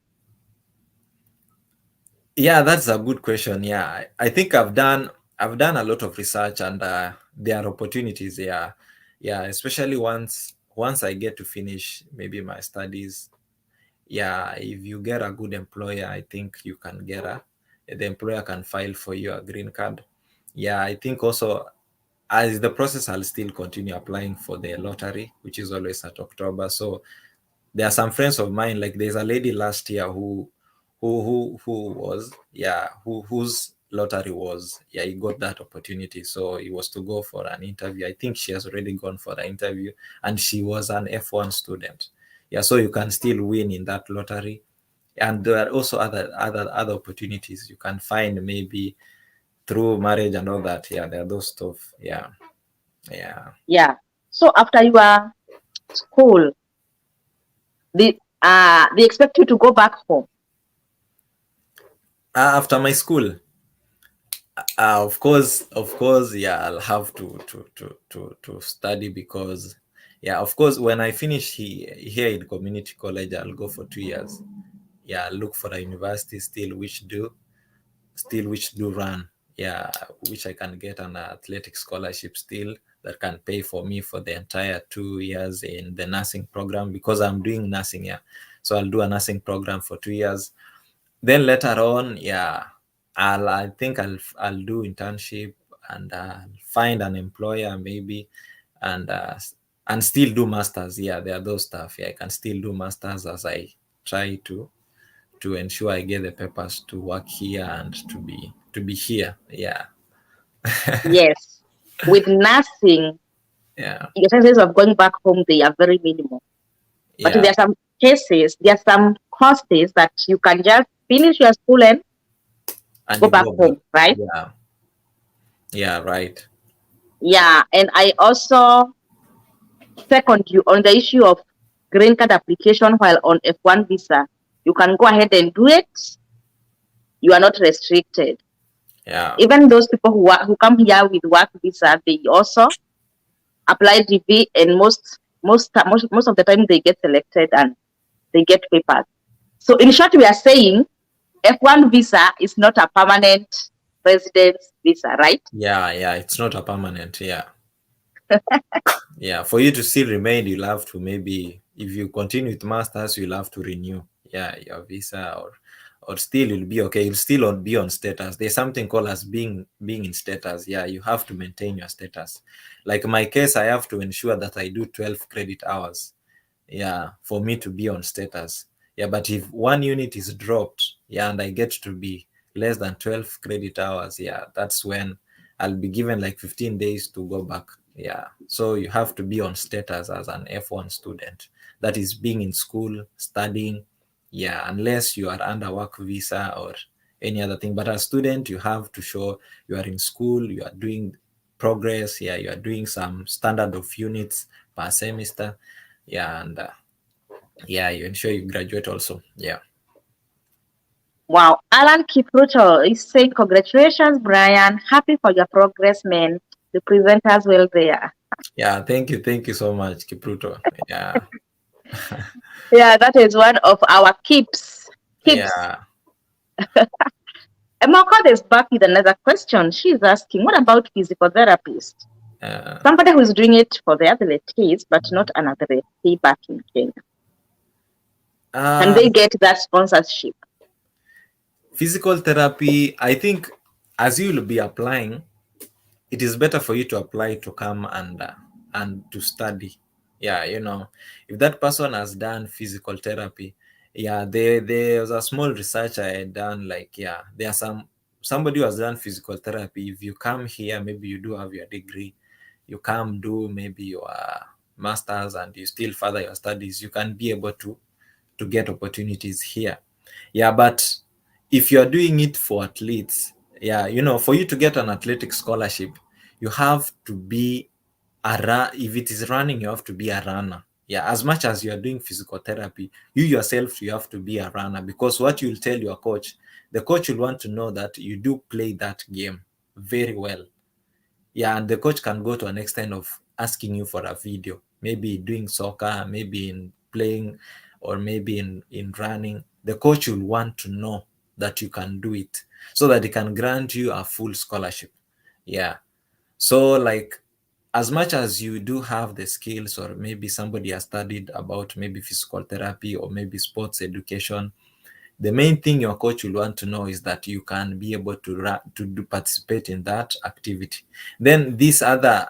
Yeah, that's a good question. Yeah, I think I've done a lot of research, and there are opportunities. Yeah, yeah, especially once I get to finish maybe my studies. Yeah, if you get a good employer, I think you can get the employer can file for you a green card. Yeah, I think also, as the process, I'll still continue applying for the lottery, which is always at October. So there are some friends of mine, like there's a lady last year who was, yeah, whose lottery was, yeah, he got that opportunity, so he was to go for an interview. I think she has already gone for the interview, and she was an F1 student. Yeah, so you can still win in that lottery. And there are also other opportunities you can find, maybe through marriage and all that. Yeah, there are those stuff. Yeah, yeah. Yeah. So after your school, they expect you to go back home. After my school, of course, yeah, I'll have to study, because, yeah, of course, when I finish here in community college, I'll go for 2 years. Yeah, I'll look for a university still which do run, yeah, which I can get an athletic scholarship still, that can pay for me for the entire 2 years in the nursing program, because I'm doing nursing. Yeah, so I'll do a nursing program for 2 years. Then later on, yeah, I think I'll do internship, and find an employer maybe, and still do masters. Yeah, there are those stuff. Yeah, I can still do masters as I try to ensure I get the papers to work here and to be here. Yeah, Yes. With nursing, yeah, your chances of going back home, they are very minimal. But yeah, there are some cases, there are some courses that you can just finish your school and and go you back go back. home, right? Yeah, yeah, right. Yeah. And I also second you on the issue of green card application while on F1 visa. You can go ahead and do it. You are not restricted. Yeah, Even those people who come here with work visa, they also apply DV, and most of the time they get selected and they get papers. So in short, we are saying F1 visa is not a permanent residence visa, right? yeah, yeah. It's not a permanent. Yeah. Yeah, for you to still remain, you'll have to, maybe if you continue with masters, you'll have to renew, yeah, your visa, or still you'll be okay. You'll still be on status. There's something called as being in status. Yeah, you have to maintain your status. Like in my case, I have to ensure that I do 12 credit hours, yeah, for me to be on status. Yeah, but if one unit is dropped, yeah, and I get to be less than 12 credit hours, yeah, that's when I'll be given like 15 days to go back. Yeah, so you have to be on status as an F1 student, that is being in school studying. Yeah, unless you are under work visa or any other thing, but as student you have to show you are in school, you are doing progress. Yeah, you are doing some standard of units per semester. Yeah, and yeah, you ensure you graduate also. Yeah. Wow. Alan Kipruto is saying, congratulations, Brian. Happy for your progress, man. The presenters will there. Yeah, thank you so much, Kipruto. Yeah. Yeah, that is one of our keeps. Keeps. Yeah. Emoko is back with another question. She's asking, what about physical therapist? uh, Somebody who is doing it for the athletes, but not an athlete back in Kenya. Can uh they get that sponsorship? Physical therapy, I think, as you'll be applying, it is better for you to apply to come and to study. Yeah, if that person has done physical therapy, yeah, there was a small research I had done, like, yeah, there are somebody who has done physical therapy. If you come here, maybe you do have your degree, you come do maybe your masters, and you still further your studies, you can be able to get opportunities here. Yeah, but if you're doing it for athletes, yeah, for you to get an athletic scholarship, you have to be if it is running, you have to be a runner. Yeah, as much as you are doing physical therapy, you yourself, you have to be a runner, because what you'll tell your coach, the coach will want to know that you do play that game very well. Yeah, and the coach can go to an extent of asking you for a video, maybe doing soccer, maybe in playing, or maybe in running. The coach will want to know that you can do it, so that he can grant you a full scholarship. Yeah, so like, as much as you do have the skills, or maybe somebody has studied about maybe physical therapy or maybe sports education, the main thing your coach will want to know is that you can be able to participate in that activity. Then these other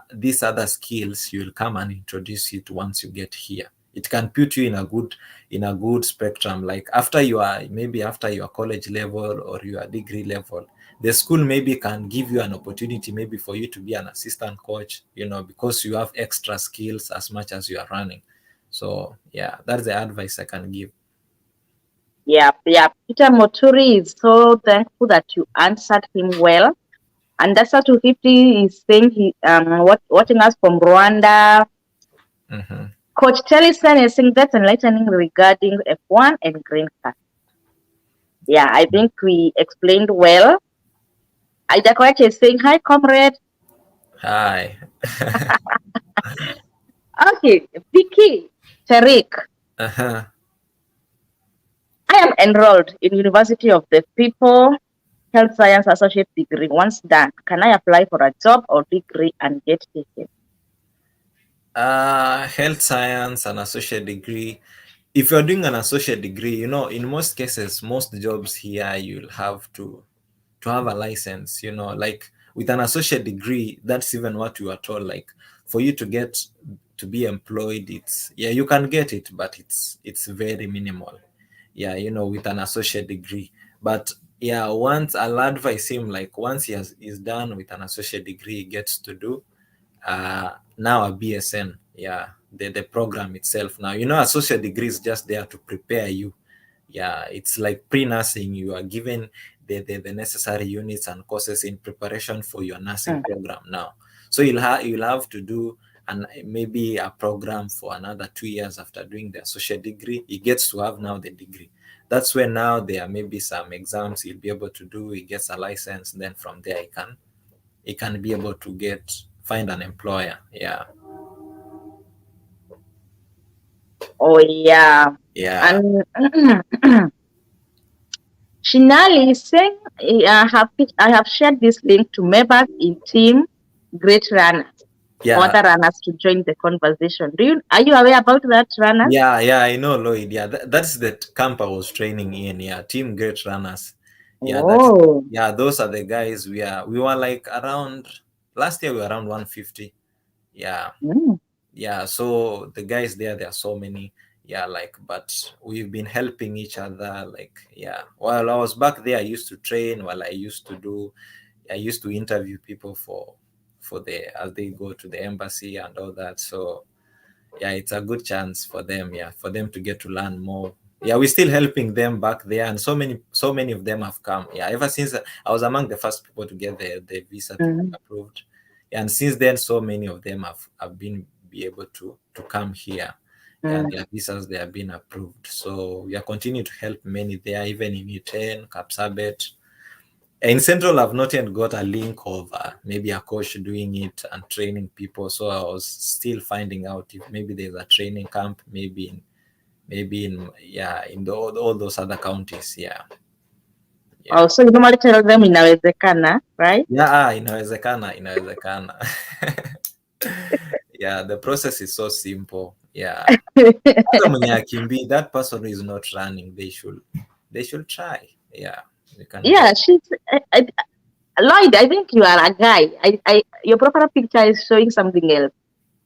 skills, you'll come and introduce it once you get here. It can put you in a good spectrum. Like after your college level or your degree level, the school maybe can give you an opportunity, maybe for you to be an assistant coach, because you have extra skills as much as you are running. So yeah, that's the advice I can give. Yeah, yeah. Peter Moturi is so thankful that you answered him well. And that's 250 is saying he watching us from Rwanda. Mhm. Coach Tellison is saying that's enlightening regarding F1 and green card. Yeah, I think we explained well. Ida Koech is saying, hi, comrade. Hi. Okay, Vicky Tariq. Uh-huh. I am enrolled in University of the People Health Science Associate degree. Once done, can I apply for a job or degree and get taken? Health science and associate degree. If you're doing an associate degree, in most cases, most jobs here, you'll have to have a license. Like with an associate degree, that's even what you are told. Like, for you to get to be employed, it's, yeah, you can get it, but it's very minimal. Yeah, with an associate degree. But yeah, once I'll advise him, like, once he's done with an associate degree, he gets to do now a BSN. Yeah, the program itself. Now, associate degree is just there to prepare you. Yeah, it's like pre-nursing. You are given the necessary units and courses in preparation for your nursing Mm. program now. So you'll have to do, and maybe a program for another 2 years after doing the associate degree. He gets to have now the degree. That's where now there may be some exams he'll be able to do. He gets a license, then from there he can be able to find an employer. Yeah. Oh, yeah. Yeah. And Shinali is saying, I have shared this link to members in Team Great Runners. for Yeah, other runners to join the conversation. Are you aware about that, runners? yeah, I know, Lloyd. Yeah, that's the camp I was training in. Yeah, Team Great Runners. Yeah, that's Oh. yeah. Those are the guys. We were like around last year. We were around 150. Yeah, Mm. yeah. So the guys there, there are so many. Yeah, like, but we've been helping each other. Like, yeah. While I was back there, I used to train. While I used to interview people for the as they go to the embassy and all that. So yeah, it's a good chance for them, yeah, for them to get to learn more. Yeah, we're still helping them back there, and so many of them have come. Yeah, ever since I was among the first people to get the visa to be Mm. approved. And since then, so many of them have been be able to come here. Yeah, and Mm. their visas they have been approved. So we are continuing to help many there, even in U10, Kapsabet. In Central, I've not yet got a link of maybe a coach doing it and training people. So I was still finding out if maybe there's a training camp, maybe in yeah, in all those other counties. Yeah, yeah, Oh, so you normally tell them inawezekana, right? yeah. Inawezekana. Yeah, the process is so simple. Yeah, hata mwenye akimbii, that person who is not running, they should try. Yeah, you can get. Yeah, Lloyd, I think you are a guy. Your profile picture is showing something else.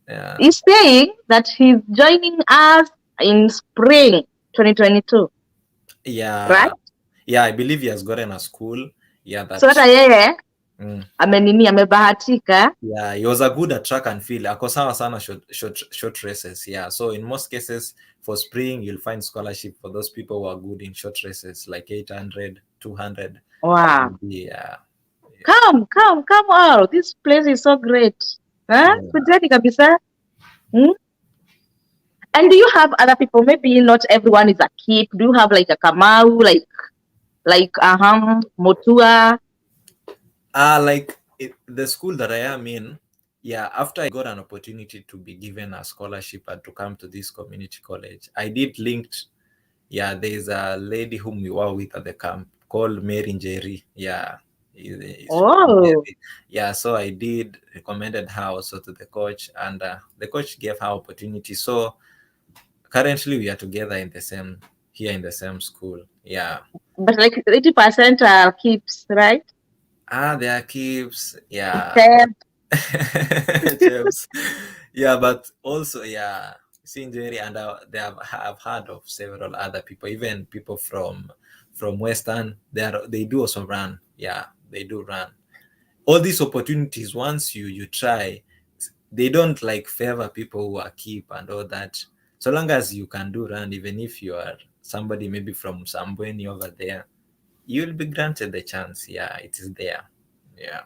Yeah, He's saying that he's joining us in spring 2022, yeah, right? yeah. I believe he has gotten a school. Yeah, So that. hata yeye Mm. amebahatika. Yeah, he was a good at track and field. Ako sawa sana short races. Yeah, so in most cases for spring, you'll find scholarship for those people who are good in short races like 800, 200. Wow. Yeah, yeah, Come all. This place is so great. Huh? yeah. Kujeni kabisa. Hmm? And do you have other people? Maybe not everyone is a kid. Do you have like a Kamau, like Motua? Like the school that I am in, yeah, after I got an opportunity to be given a scholarship and to come to this community college, I did linked. Yeah, there's a lady whom we were with at the camp called Mary Njeri. Yeah, Oh, yeah. So I did recommended her also to the coach, and the coach gave her opportunity. So currently we are together in the same here in the same school. Yeah. but like 80% are kids, right? There are keeps. Yeah. Ten. James. Yeah, but also, yeah, seeing Jerry and have heard of several other people, even people from Western. They do also run. Yeah, they do run. All these opportunities, once you try, they don't like favor people who are keep and all that. So long as you can do run, even if you are somebody maybe from Sambweni over there, you'll be granted the chance. Yeah, it is there. Yeah.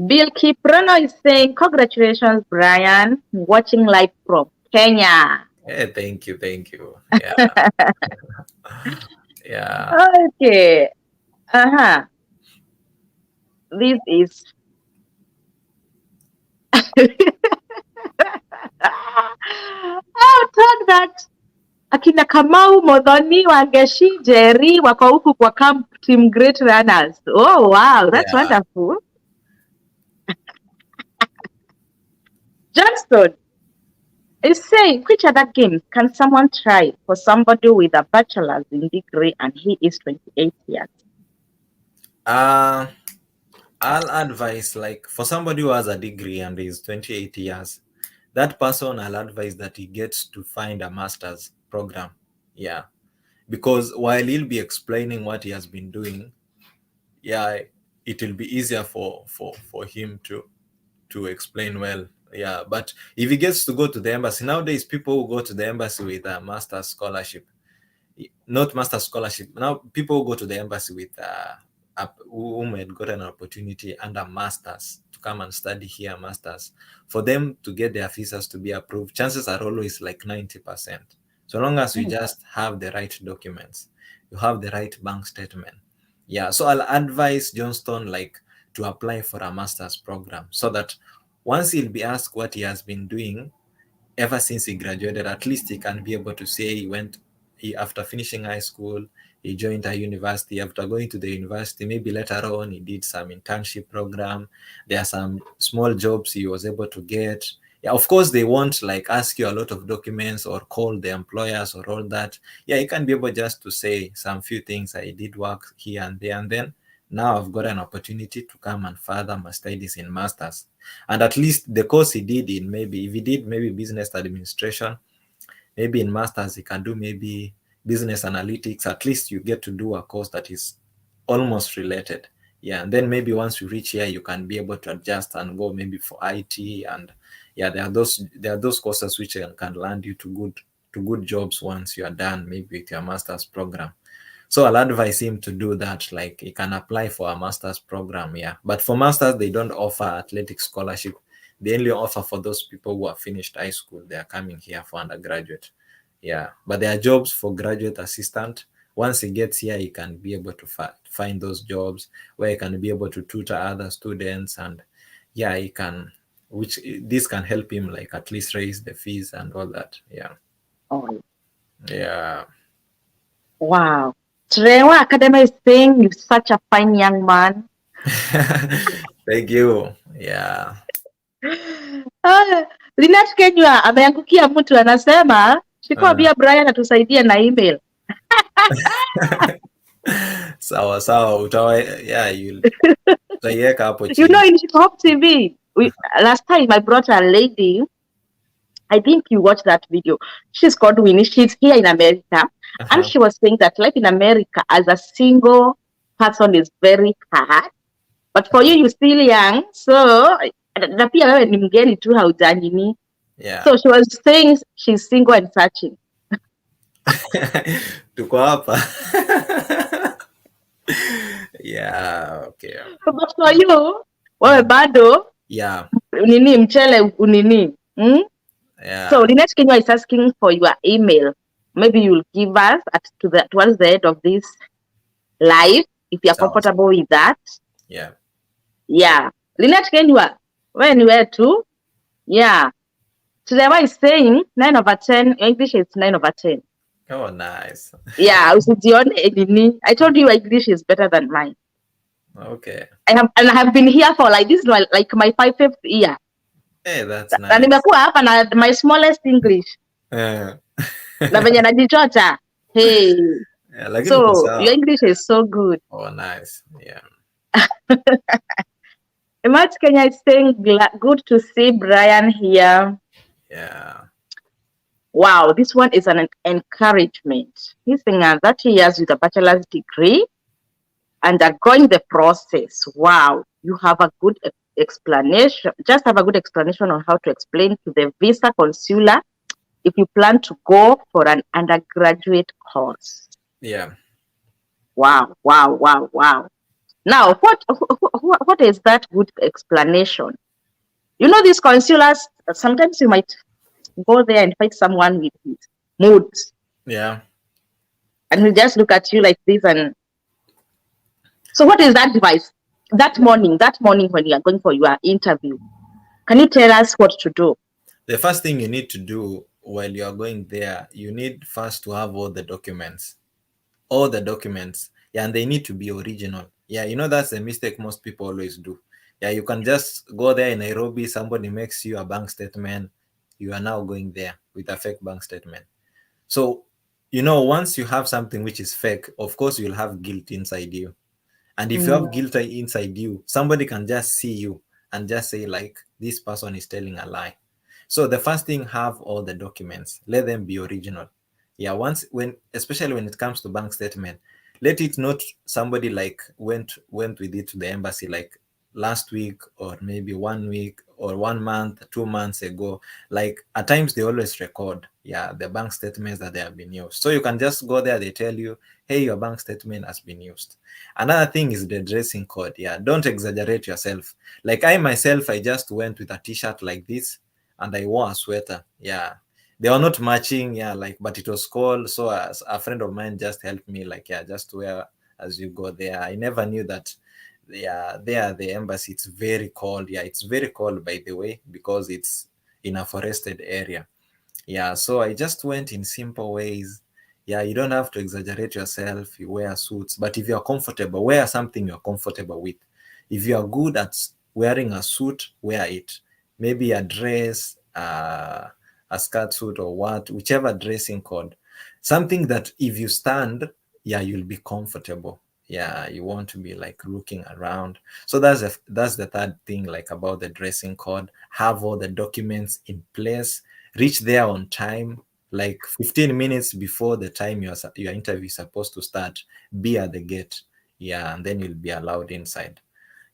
Bill Kiprono is saying, congratulations, Brian. Watching live from Kenya. Hey, thank you. Yeah, yeah. Okay. Uh-huh. This is talk that akina Kamau, Modhoni, Wangeshi, Jerry wako huku kwa camp Team Great Runners. Oh wow, that's Yeah. wonderful. Johnston is saying, which other games can someone try for somebody with a bachelor's in degree and he is 28 years? Uh, I'll advise, like, for somebody who has a degree and is 28 years, that person, I'll advise that he gets to find a master's program. Yeah. Because while he'll be explaining what he has been doing, yeah, it will be easier for him to explain well. Yeah. But if he gets to go to the embassy, nowadays people who go to the embassy with a master's scholarship, not master scholarship. Now people go to the embassy with whom had gotten an opportunity under masters to come and study here, masters. For them to get their visas to be approved, chances are always like 90%. So long as you just have the right documents, you have the right bank statement. Yeah. So I'll advise Johnston like to apply for a master's program so that once he'll be asked what he has been doing ever since he graduated, at least he can be able to say he after finishing high school, he joined a university. After going to the university, maybe later on he did some internship program. There are some small jobs he was able to get. Yeah, of course they won't like ask you a lot of documents or call the employers or all that. Yeah, you can be able just to say some few things. I did work here and there, and then now I've got an opportunity to come and further my studies in masters. And at least the course he did in, maybe if he did maybe business administration, maybe in masters you can do maybe business analytics. At least you get to do a course that is almost related. Yeah, and then maybe once you reach here you can be able to adjust and go maybe for IT. And yeah, there are those courses which can land you to good jobs once you are done maybe with your master's program. So I'll advise him to do that. Like he can apply for a master's program, yeah. But for masters, they don't offer athletic scholarship. They only offer for those people who have finished high school. They are coming here for undergraduate. Yeah. But there are jobs for graduate assistant. Once he gets here, he can be able to find those jobs where he can be able to tutor other students. And yeah, he can, which this can help him like at least raise the fees and all that. Yeah. Oh, Yeah. wow. Trewa Academy is saying you're such a fine young man. Thank you. Yeah. Ah, Linet Kenywa ameangukia mtu anasema shikwambia Brian atusaidie na email. Sawa sawa, utaiweka hapo You chini. know, in Hip Hop TV, last time I brought a lady. I think you watched that video. She's called Winnie. She's here in America. And she was saying that life in America as a single person is very hard. But for you, you're still young. So, na pia wewe ni mgeni tu haujanini. Yeah. So she was saying she's single and searching. Tuko hapa. Yeah, okay. But for you, wewe bado Yeah. nini mchele unini. Yeah. So Linet Kenya is asking for your email. Maybe you'll give us towards the end of this live if you're comfortable with that. Yeah. Yeah. Linet Kenya, when you were too. Yeah. Today is saying 9 over 10. English is 9 over 10. Oh, nice. Yeah. I told you English is better than mine. Okay. I have been here for like this, like my 5th year. Hey, that's nice. Na nimekuwa hapa na my smallest English. Na venye najichocha. Hey. Yeah, so your English is so good. Oh, nice. Yeah. Emat Kenya is saying good to see Brian here. Yeah. Wow, this one is an encouragement. He's saying 30 years with a bachelor's degree and undergoing the process. Wow, you have a good explanation. Just have a good explanation on how to explain to the visa consular if you plan to go for an undergraduate course. Yeah. Wow. Now, what is that good explanation? You know, these consulars, sometimes you might go there and find someone with his moods. Yeah. And he'll just look at you like this. And so what is that device? That morning when you are going for your interview, can you tell us what to do? The first thing you need to do while you are going there, you need first to have all the documents. Yeah, and they need to be original. Yeah, you know, that's a mistake most people always do. Yeah, you can just go there in Nairobi, somebody makes you a bank statement, you are now going there with a fake bank statement. So, you know, once you have something which is fake, of course you'll have guilt inside you. And if you have guilt inside you, somebody can just see you and just say like, this person is telling a lie. So the first thing, have all the documents, let them be original. Yeah, especially when it comes to bank statement, let it not somebody like went with it to the embassy like last week or maybe 1 week or 1 month, 2 months ago. Like at times they always record, the bank statements that they have been used. So you can just go there, they tell you, hey, your bank statement has been used. Another thing is the dressing code. Yeah, don't exaggerate yourself. Like I myself, I just went with a t-shirt like this and I wore a sweater. Yeah, they were not matching. Yeah, like, but it was cold, so a friend of mine just helped me like, just wear as you go there. I never knew that there the embassy, it's very cold. Yeah, it's very cold, by the way, because it's in a forested area. Yeah, so I just went in simple ways. Yeah, you don't have to exaggerate yourself. You wear suits, but if you're comfortable, wear something you're comfortable with. If you are good at wearing a suit, wear it. Maybe a dress, a skirt suit, or what, whichever dressing code. Something that if you stand, yeah, you'll be comfortable. Yeah, you want to be like looking around. So that's the third thing, like about the dressing code. Have all the documents in place. Reach there on time, like 15 minutes before the time your interview is supposed to start. Be at the gate. Yeah, and then you'll be allowed inside.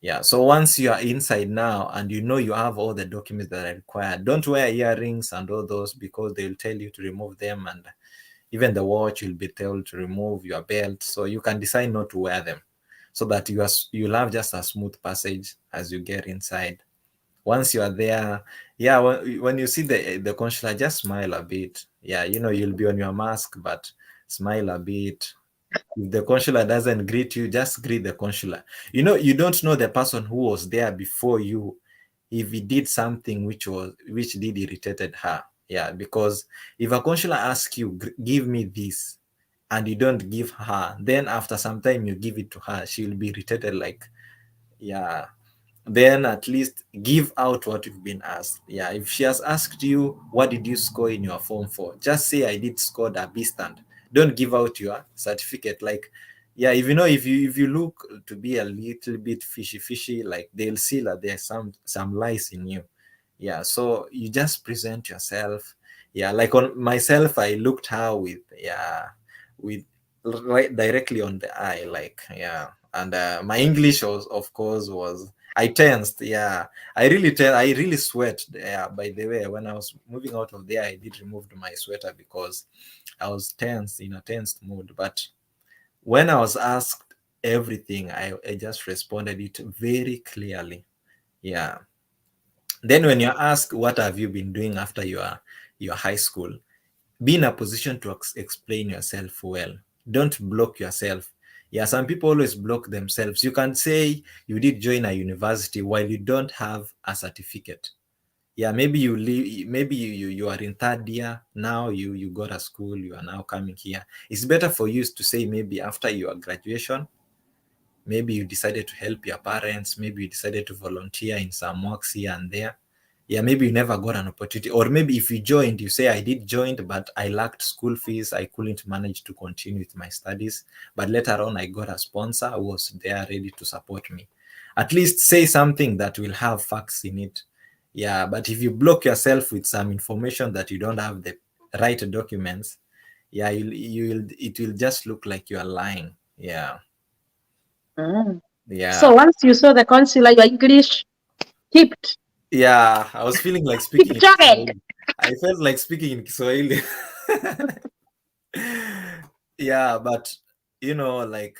Yeah, so once you are inside now and you know you have all the documents that are required, don't wear earrings and all those, because they'll tell you to remove them, and even the watch you'll be told to remove, your belt. So you can decide not to wear them, so that you'll have just a smooth passage as you get inside. Once you are there, yeah, when you see the consular, just smile a bit. Yeah, you'll be on your mask, but smile a bit. If the consular doesn't greet you, just greet the consular. You don't know the person who was there before you, if he did something which did irritated her. Yeah, because if a consular asks you, give me this, and you don't give her, then after some time you give it to her, she will be irritated, like, yeah, then at least give out what you've been asked. Yeah, if she has asked you, what did you score in your form for? Just say, I did score a B stand. Don't give out your certificate. Like, yeah, if you look to be a little bit fishy, like, they'll see that there's some lies in you. Yeah, so you just present yourself. Yeah, like on myself, I looked her with right directly on the eye, like, yeah. And my English was, of course, was, I tensed. Yeah, I really sweat. Yeah, by the way, when I was moving out of there, I did remove my sweater because I was tense, in a tensed mood. But when I was asked everything, I just responded it very clearly. Yeah. Then when you're asked, what have you been doing after your high school, be in a position to explain yourself well. Don't block yourself. Yeah, some people always block themselves. You can say you did join a university while you don't have a certificate. Yeah, maybe you are in third year now, you got a school, you are now coming here. It's better for you to say, maybe after your graduation, maybe you decided to help your parents, maybe you decided to volunteer in some works here and there. Yeah, maybe you never got an opportunity, or maybe if you joined, you say, I did join, but I lacked school fees, I couldn't manage to continue with my studies, but later on I got a sponsor who was there ready to support me. At least say something that will have facts in it. Yeah, but if you block yourself with some information that you don't have the right documents, yeah, it will just look like you are lying. Yeah. Mm. Yeah. So once you saw the consular, your English tipped. Yeah, I was feeling like speaking in Kipchoge. Kiswahili. I felt like speaking in Kiswahili. Yeah, but like,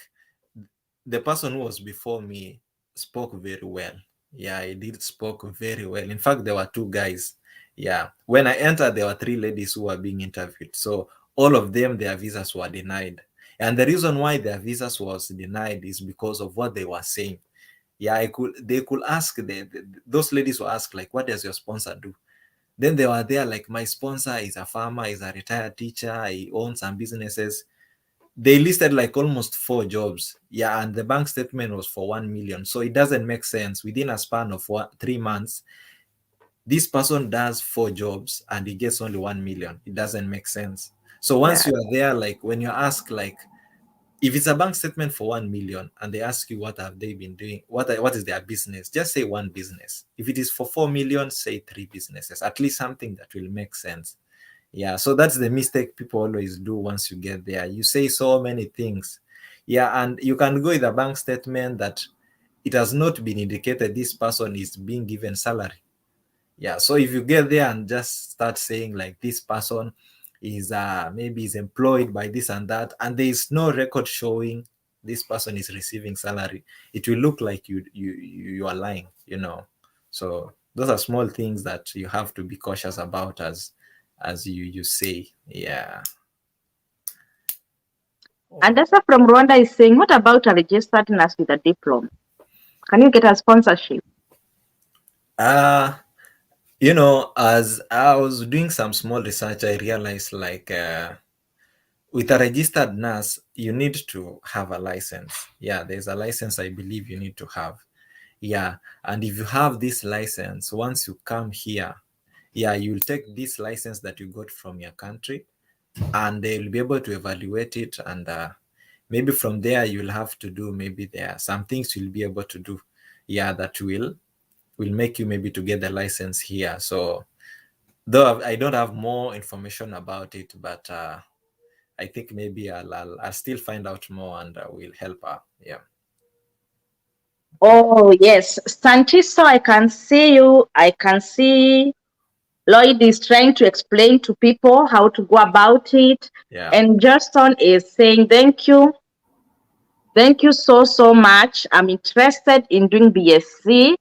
the person who was before me spoke very well. Yeah, he did spoke very well. In fact, there were two guys. Yeah, when I entered, there were three ladies who were being interviewed. So all of them, their visas were denied. And the reason why their visas was denied is because of what they were saying. Yeah, they could ask, those ladies will ask, like, what does your sponsor do? Then they were there like, my sponsor is a farmer, is a retired teacher, he owns some businesses. They listed like almost 4 jobs. Yeah, and the bank statement was for 1 million. So it doesn't make sense. Within a span of 3 months, this person does 4 jobs and he gets only 1 million. It doesn't make sense. So once Yeah. you are there, like, when you ask, like, if it's a bank statement for 1 million and they ask you what have they been doing, what is their business, just say one business. If it is for 4 million, say three businesses, at least something that will make sense. Yeah, so that's the mistake people always do. Once you get there, you say so many things. Yeah, and you can go with a bank statement that it has not been indicated this person is being given salary. Yeah, so if you get there and just start saying, like, this person is maybe is employed by this and that, and there is no record showing this person is receiving salary, it will look like you are lying. So those are small things that you have to be cautious about as you say. Yeah. And Dessa from Rwanda is saying, what about a registered nurse with a diploma? Can you get a sponsorship? uh as I was doing some small research, I realized, like, with a registered nurse, you need to have a license. Yeah, there's a license I believe you need to have. Yeah, and if you have this license, once you come here, yeah, you'll take this license that you got from your country, and they'll be able to evaluate it, and maybe from there you'll have to do, maybe there are some things you'll be able to do, yeah, that will make you maybe to get the license here. So though I don't have more information about it, but I think maybe I'll still find out more, and we'll help her. Yeah. Oh, yes. Santiso, I can see you. I can see Lloyd is trying to explain to people how to go about it. Yeah. And Justin is saying, thank you. Thank you so much. I'm interested in doing BSc,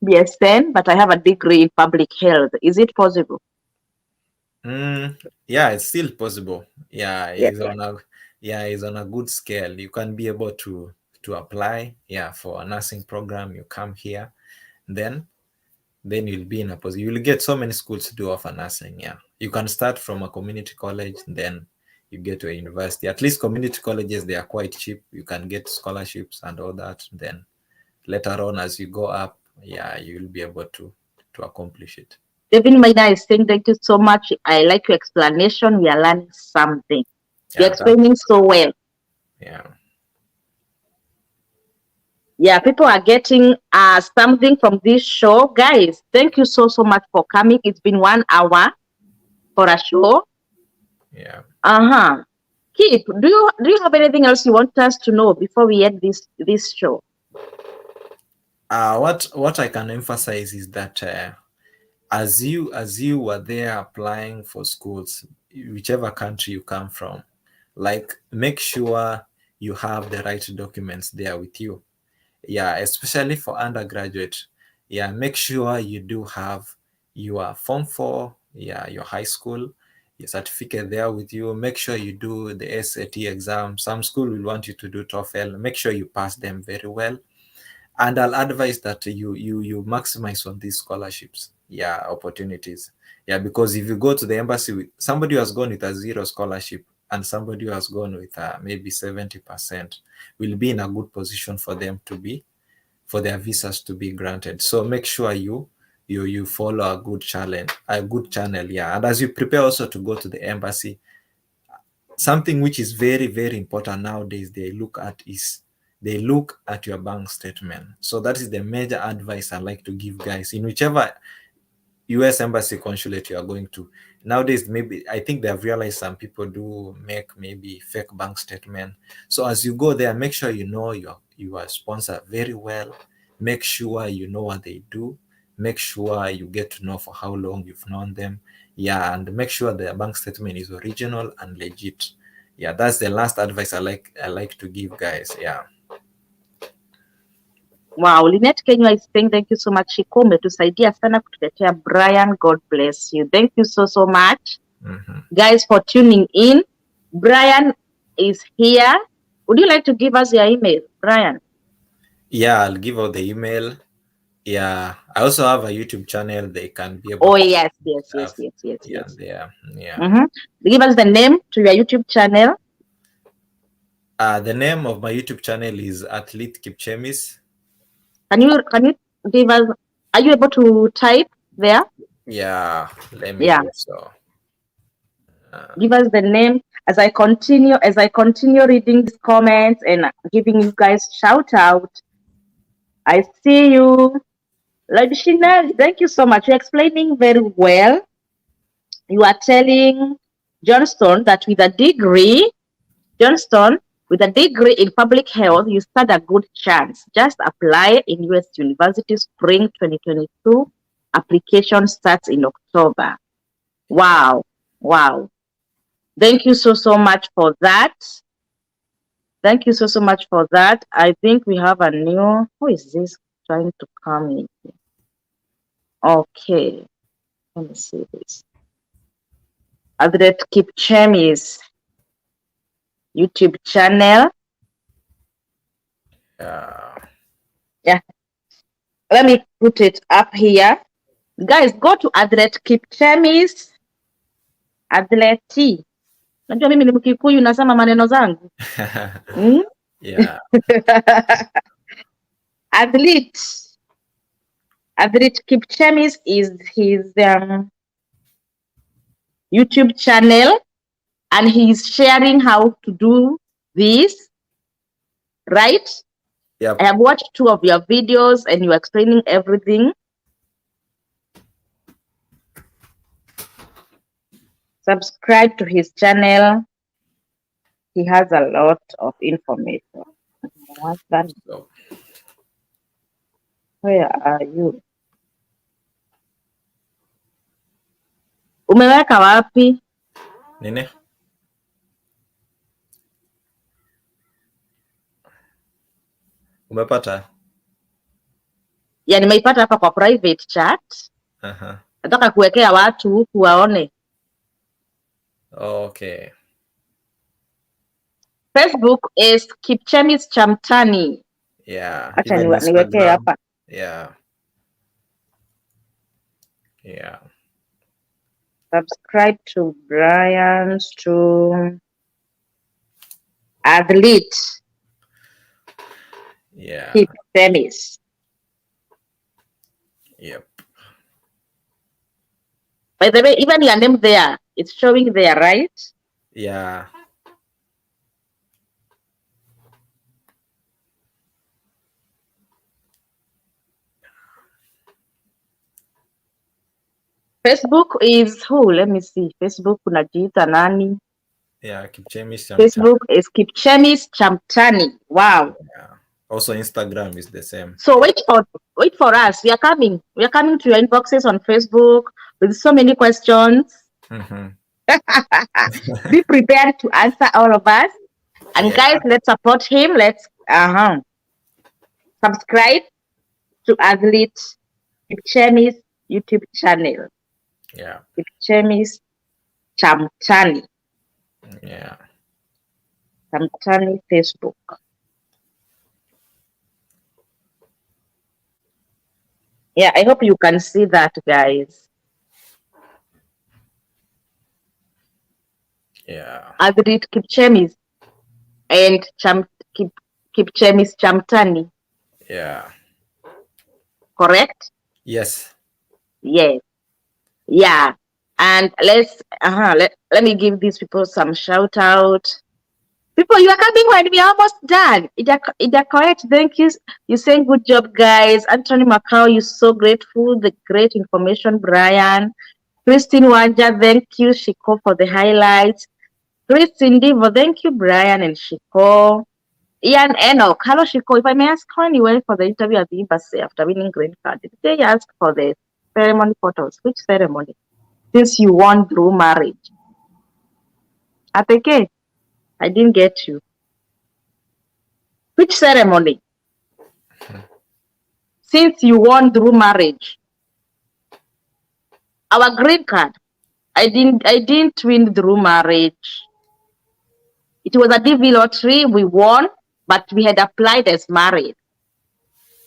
BSN, but I have a degree in public health. Is it possible? Yeah, it's still possible. Yeah, Yes. it's on a good scale. You can be able to apply, yeah, for a nursing program. You come here, then you'll be in a position. You'll get so many schools to do offer nursing. Yeah, you can start from a community college, then you get to a university. At least community colleges, they are quite cheap. You can get scholarships and all that. Then later on, as you go up, yeah, you'll be able to accomplish it. David Maina is saying, thank you so much. I like your explanation. We are learning something. You're Yeah, explaining so well. yeah. Yeah, people are getting something from this show. Guys, thank you so much for coming. It's been 1 hour for a show. Yeah. Kip, do you have anything else you want us to know before we end this show? What I can emphasize is that as you were there applying for schools, whichever country you come from, like, make sure you have the right documents there with you. Yeah, especially for undergraduate. Yeah, make sure you do have your form 4, yeah, your high school, your certificate there with you. Make sure you do the SAT exam. Some school will want you to do TOEFL. Make sure you pass them very well. And I'll advise that you maximize on these scholarships, yeah, opportunities. Yeah, because if you go to the embassy with somebody who has gone with a 0 scholarship and somebody who has gone with maybe 70%, will be in a good position for them to be, for their visas to be granted. So make sure you follow a good channel, yeah. And as you prepare also to go to the embassy, something which is very, very important nowadays they look at your bank statement. So that is the major advice I like to give guys in whichever US embassy consulate you are going to. Nowadays, maybe I think they have realized some people do make maybe fake bank statement. So as you go there, make sure you know your sponsor very well. Make sure you know what they do. Make sure you get to know for how long you've known them. Yeah, and make sure the bank statement is original and legit. Yeah, that's the last advice I like to give guys. Yeah. Wow, Lynette Kenya is saying thank you so much. Shiko, umetusaidia sana kutuletea Brian. God bless you. Thank you so much, guys, for tuning in. Brian is here. Would you like to give us your email, Brian? Yeah, I'll give out the email. Yeah, I also have a YouTube channel. They can be able. Oh, to yes. Yeah, there. Yeah. Give us the name to your YouTube channel. The name of my YouTube channel is Athlete Kipchemis. Can you give us? Are you able to type there? Yeah, let me do so. Give us the name as I continue reading these comments and giving you guys shout out. I see you, Lord Chanel. Thank you so much. You're explaining very well. You are telling Johnston that with a degree, in public health, you stand a good chance. Just apply in US University Spring 2022. Application starts in October. Wow. Thank you so much for that. Thank you so much for that. I think we have a new, who is this trying to come in? Okay. Let me see this. Adret Kipchemis YouTube channel. Yeah. Let me put it up here. Guys, go to Adret Kipchemis. Adleti Najua mimi ni Mkikuyu nasema maneno zangu. Yeah. Athlete Kipchemis is his YouTube channel, and he's sharing how to do this, right? Yep. I have watched 2 of your videos and you're explaining everything. Subscribe to his channel. He has a lot of information. What's that? So, Where are you? Umeweka wapi? nini? Umepata? Ya, nimeipata hapa kwa private chat. Nataka kuwekea watu huku waone. Okay. Facebook is Kipchemis Chamtani. Yeah. Acha niwekee hapa. Yeah. Yeah. Subscribe to Brian's to Athlete. Yeah. Kipchemis. Yep. By the way, even your name there, it's showing there, right? Yeah. Facebook is who? Let me see. Facebook unajiita nani? Yeah, Kipchemis Chamtani. Facebook is Kipchemis Chamtani. Wow. Yeah. Also Instagram is the same. So wait for us. We are coming to your inboxes on Facebook with so many questions. Be prepared to answer all of us. And guys, let's support him. Let's subscribe to Athlete Kipchemis YouTube channel. Yeah. Kipchemis Chamtani. Yeah. Chamtani Facebook. Yeah, I hope you can see that, guys. Yeah. Athlete Kipchemis and Kipchemis Chamtani. Yeah. Correct? Yes. Yes. Yeah. And let me give these people some shout out. People, you are coming when we are almost done. Ida correct. Thank you. You're saying good job, guys. Anthony Macau, you're so grateful. The great information, Brian. Christine Wanja, thank you. Shiko for the highlights. Christine Divo, thank you, Brian and Shiko. Ian Enoch, hello Shiko. If I may ask, how you went for the interview at the embassy after winning green card? Did they ask for the ceremony photos? Which ceremony? Since you won through marriage. Ateke, I didn't get you. Which ceremony? Since you won through marriage. Our green card. I didn't win through marriage. It was a DV lottery. We won, but we had applied as married.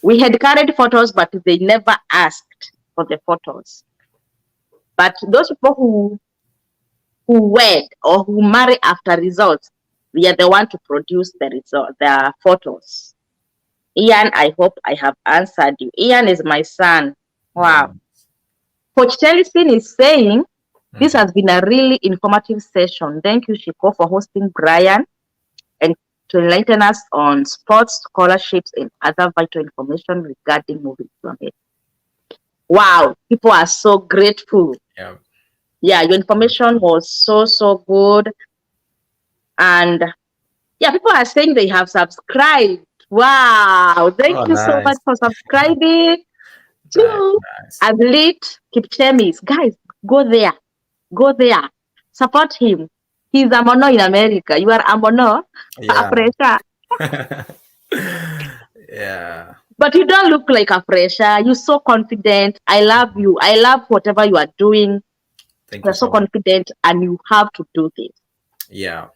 We had carried photos, but they never asked for the photos. But those people who wed or who marry after results, we are the one to produce the photos. Ian, I hope I have answered you. Ian is my son. Wow. Coach Chelsea is saying, this has been a really informative session. Thank you, Shiko, for hosting Brian and to enlighten us on sports, scholarships, and other vital information regarding moving to America. Wow, people are so grateful. Yeah, your information was so good. And yeah, people are saying they have subscribed. Wow, thank you so much for subscribing to Athlete Kipchemis. Guys, go there. Support him. He's a mono in America. You are a mono. Yeah. Yeah. But you don't look like a fresher. You're so confident. I love you. I love whatever you are doing. You're so confident and you have to do this. Yeah.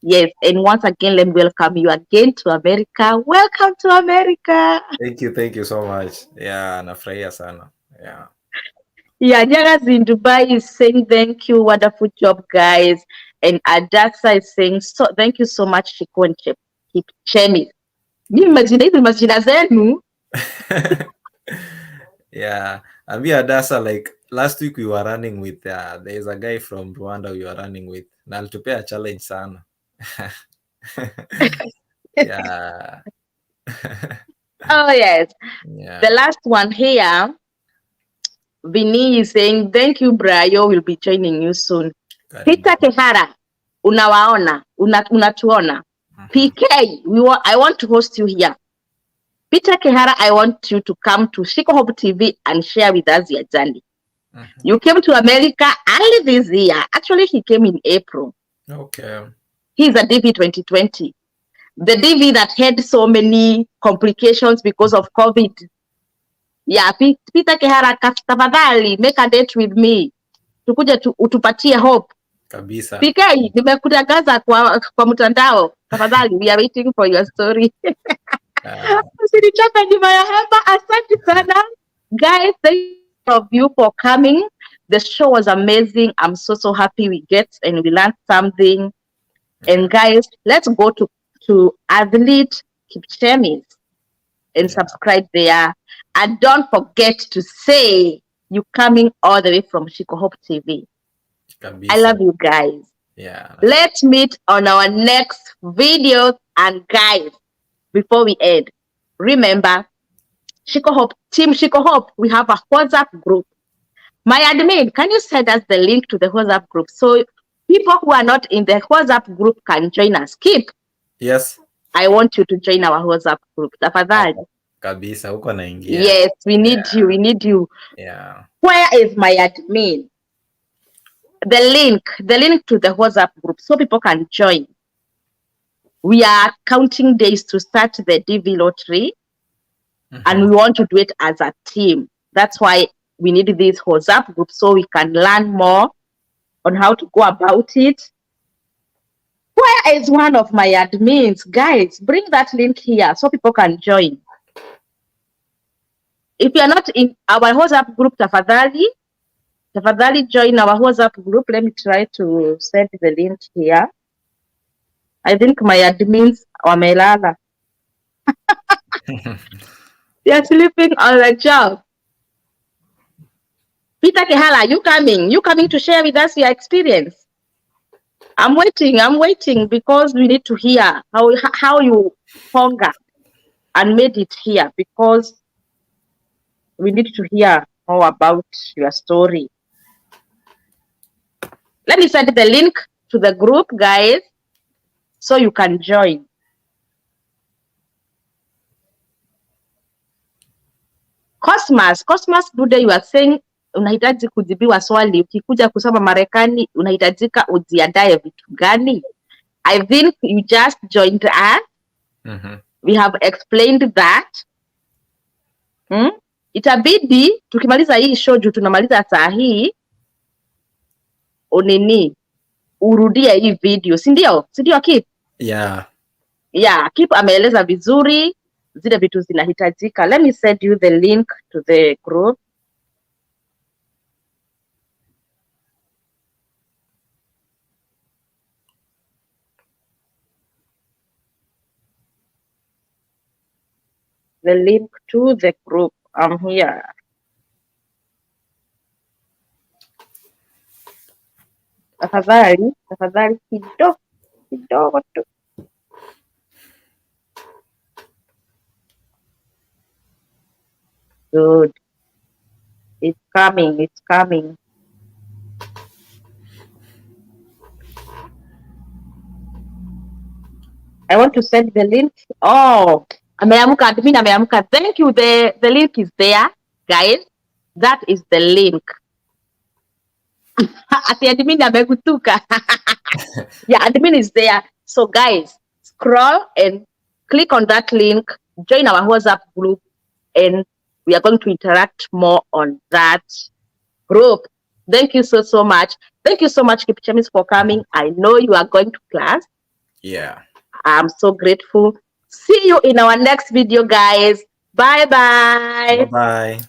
Yes. And once again, let me welcome you again to America. Welcome to America. Thank you so much. Yeah, nafurahia sana. Yeah, Nyagas in Dubai is saying thank you. Wonderful job, guys. And Adasa is saying, so thank you so much, Shiko and Kipchemis. Mimi majina hizi majina zenu. Yeah, and we Adasa, like last week we were running with there's a guy from Rwanda we were running with. Na alitupea challenge sana. Yeah. Oh yes. Yeah. The last one here, Vinny is saying, thank you, Brayo. We'll be joining you soon. Karibu. Peter Kehara, unawaona, unatuona. PK, I want to host you here. Peter Kehara, I want you to come to Shiko Hope TV and share with us your journey. You came to America early this year. Actually, he came in April. Okay. He's a DV 2020. The DV that had so many complications because of COVID. Yeah, Peter Kehara, tafadhali, make a date with me. Tukuje utupatie hope. Kabisa. PK, nimekutangaza kwa mtandao. Tafadhali, we are waiting for your story. Usinichoke nyuma ya hapa. Asante sana. Guys, thank you of you for coming. The show was amazing. I'm so happy we learned something. And guys, let's go to Athlete Kipchemis and subscribe there. And don't forget to say you coming all the way from Shiko Hope TV. Kabisa. I love you guys. Yeah. Let's meet on our next video. And guys, before we end, remember, Shiko Hope, Team Shiko Hope, we have a WhatsApp group. My admin, can you send us the link to the WhatsApp group so people who are not in the WhatsApp group can join us? Kip. Yes. I want you to join our WhatsApp group. Tafadhali. Kabisa, uko naingia. Yes, we need you. We need you. Yeah. Where is my admin? The link to the WhatsApp group so people can join. We are counting days to start the DV lottery, and we want to do it as a team. That's why we need this WhatsApp group so we can learn more on how to go about it. Where is one of my admins? Guys, bring that link here so people can join. If you are not in our WhatsApp group, tafadhali join our WhatsApp group. Let me try to send the link here. I think my admins wamelala. They are sleeping on the job. Peter Kehala, you coming? You coming to share with us your experience? I'm waiting because we need to hear how you hunger and made it here, because we need to hear more about your story. Let me send the link to the group, guys, so you can join. Cosmas Bude, you are saying unahitaji kujibiwa swali. Ukikuja kusoma Marekani unahitajika ujiandae vitu gani? I think you just joined us. We have explained that. Itabidi tukimaliza hii show juu tunamaliza saa hii, urudie hii video, si ndio Kip? Yeah. Kip ameeleza vizuri zile vitu zinahitajika. Let me send you the link to the group. The link to the group. I'm here. Tafadhali kidogo tu. Good. It's coming. I want to send the link. Oh, admin ameamka. Thank you. The link is there, guys. That is the link. Ati admin amekutuka. Yeah, admin is there. So guys, scroll and click on that link. Join our WhatsApp group, and we are going to interact more on that group. Thank you so much. Thank you so much, Kipchemis, for coming. I know you are going to class. Yeah. I'm so grateful. See you in our next video, guys. Bye-bye. Bye-bye.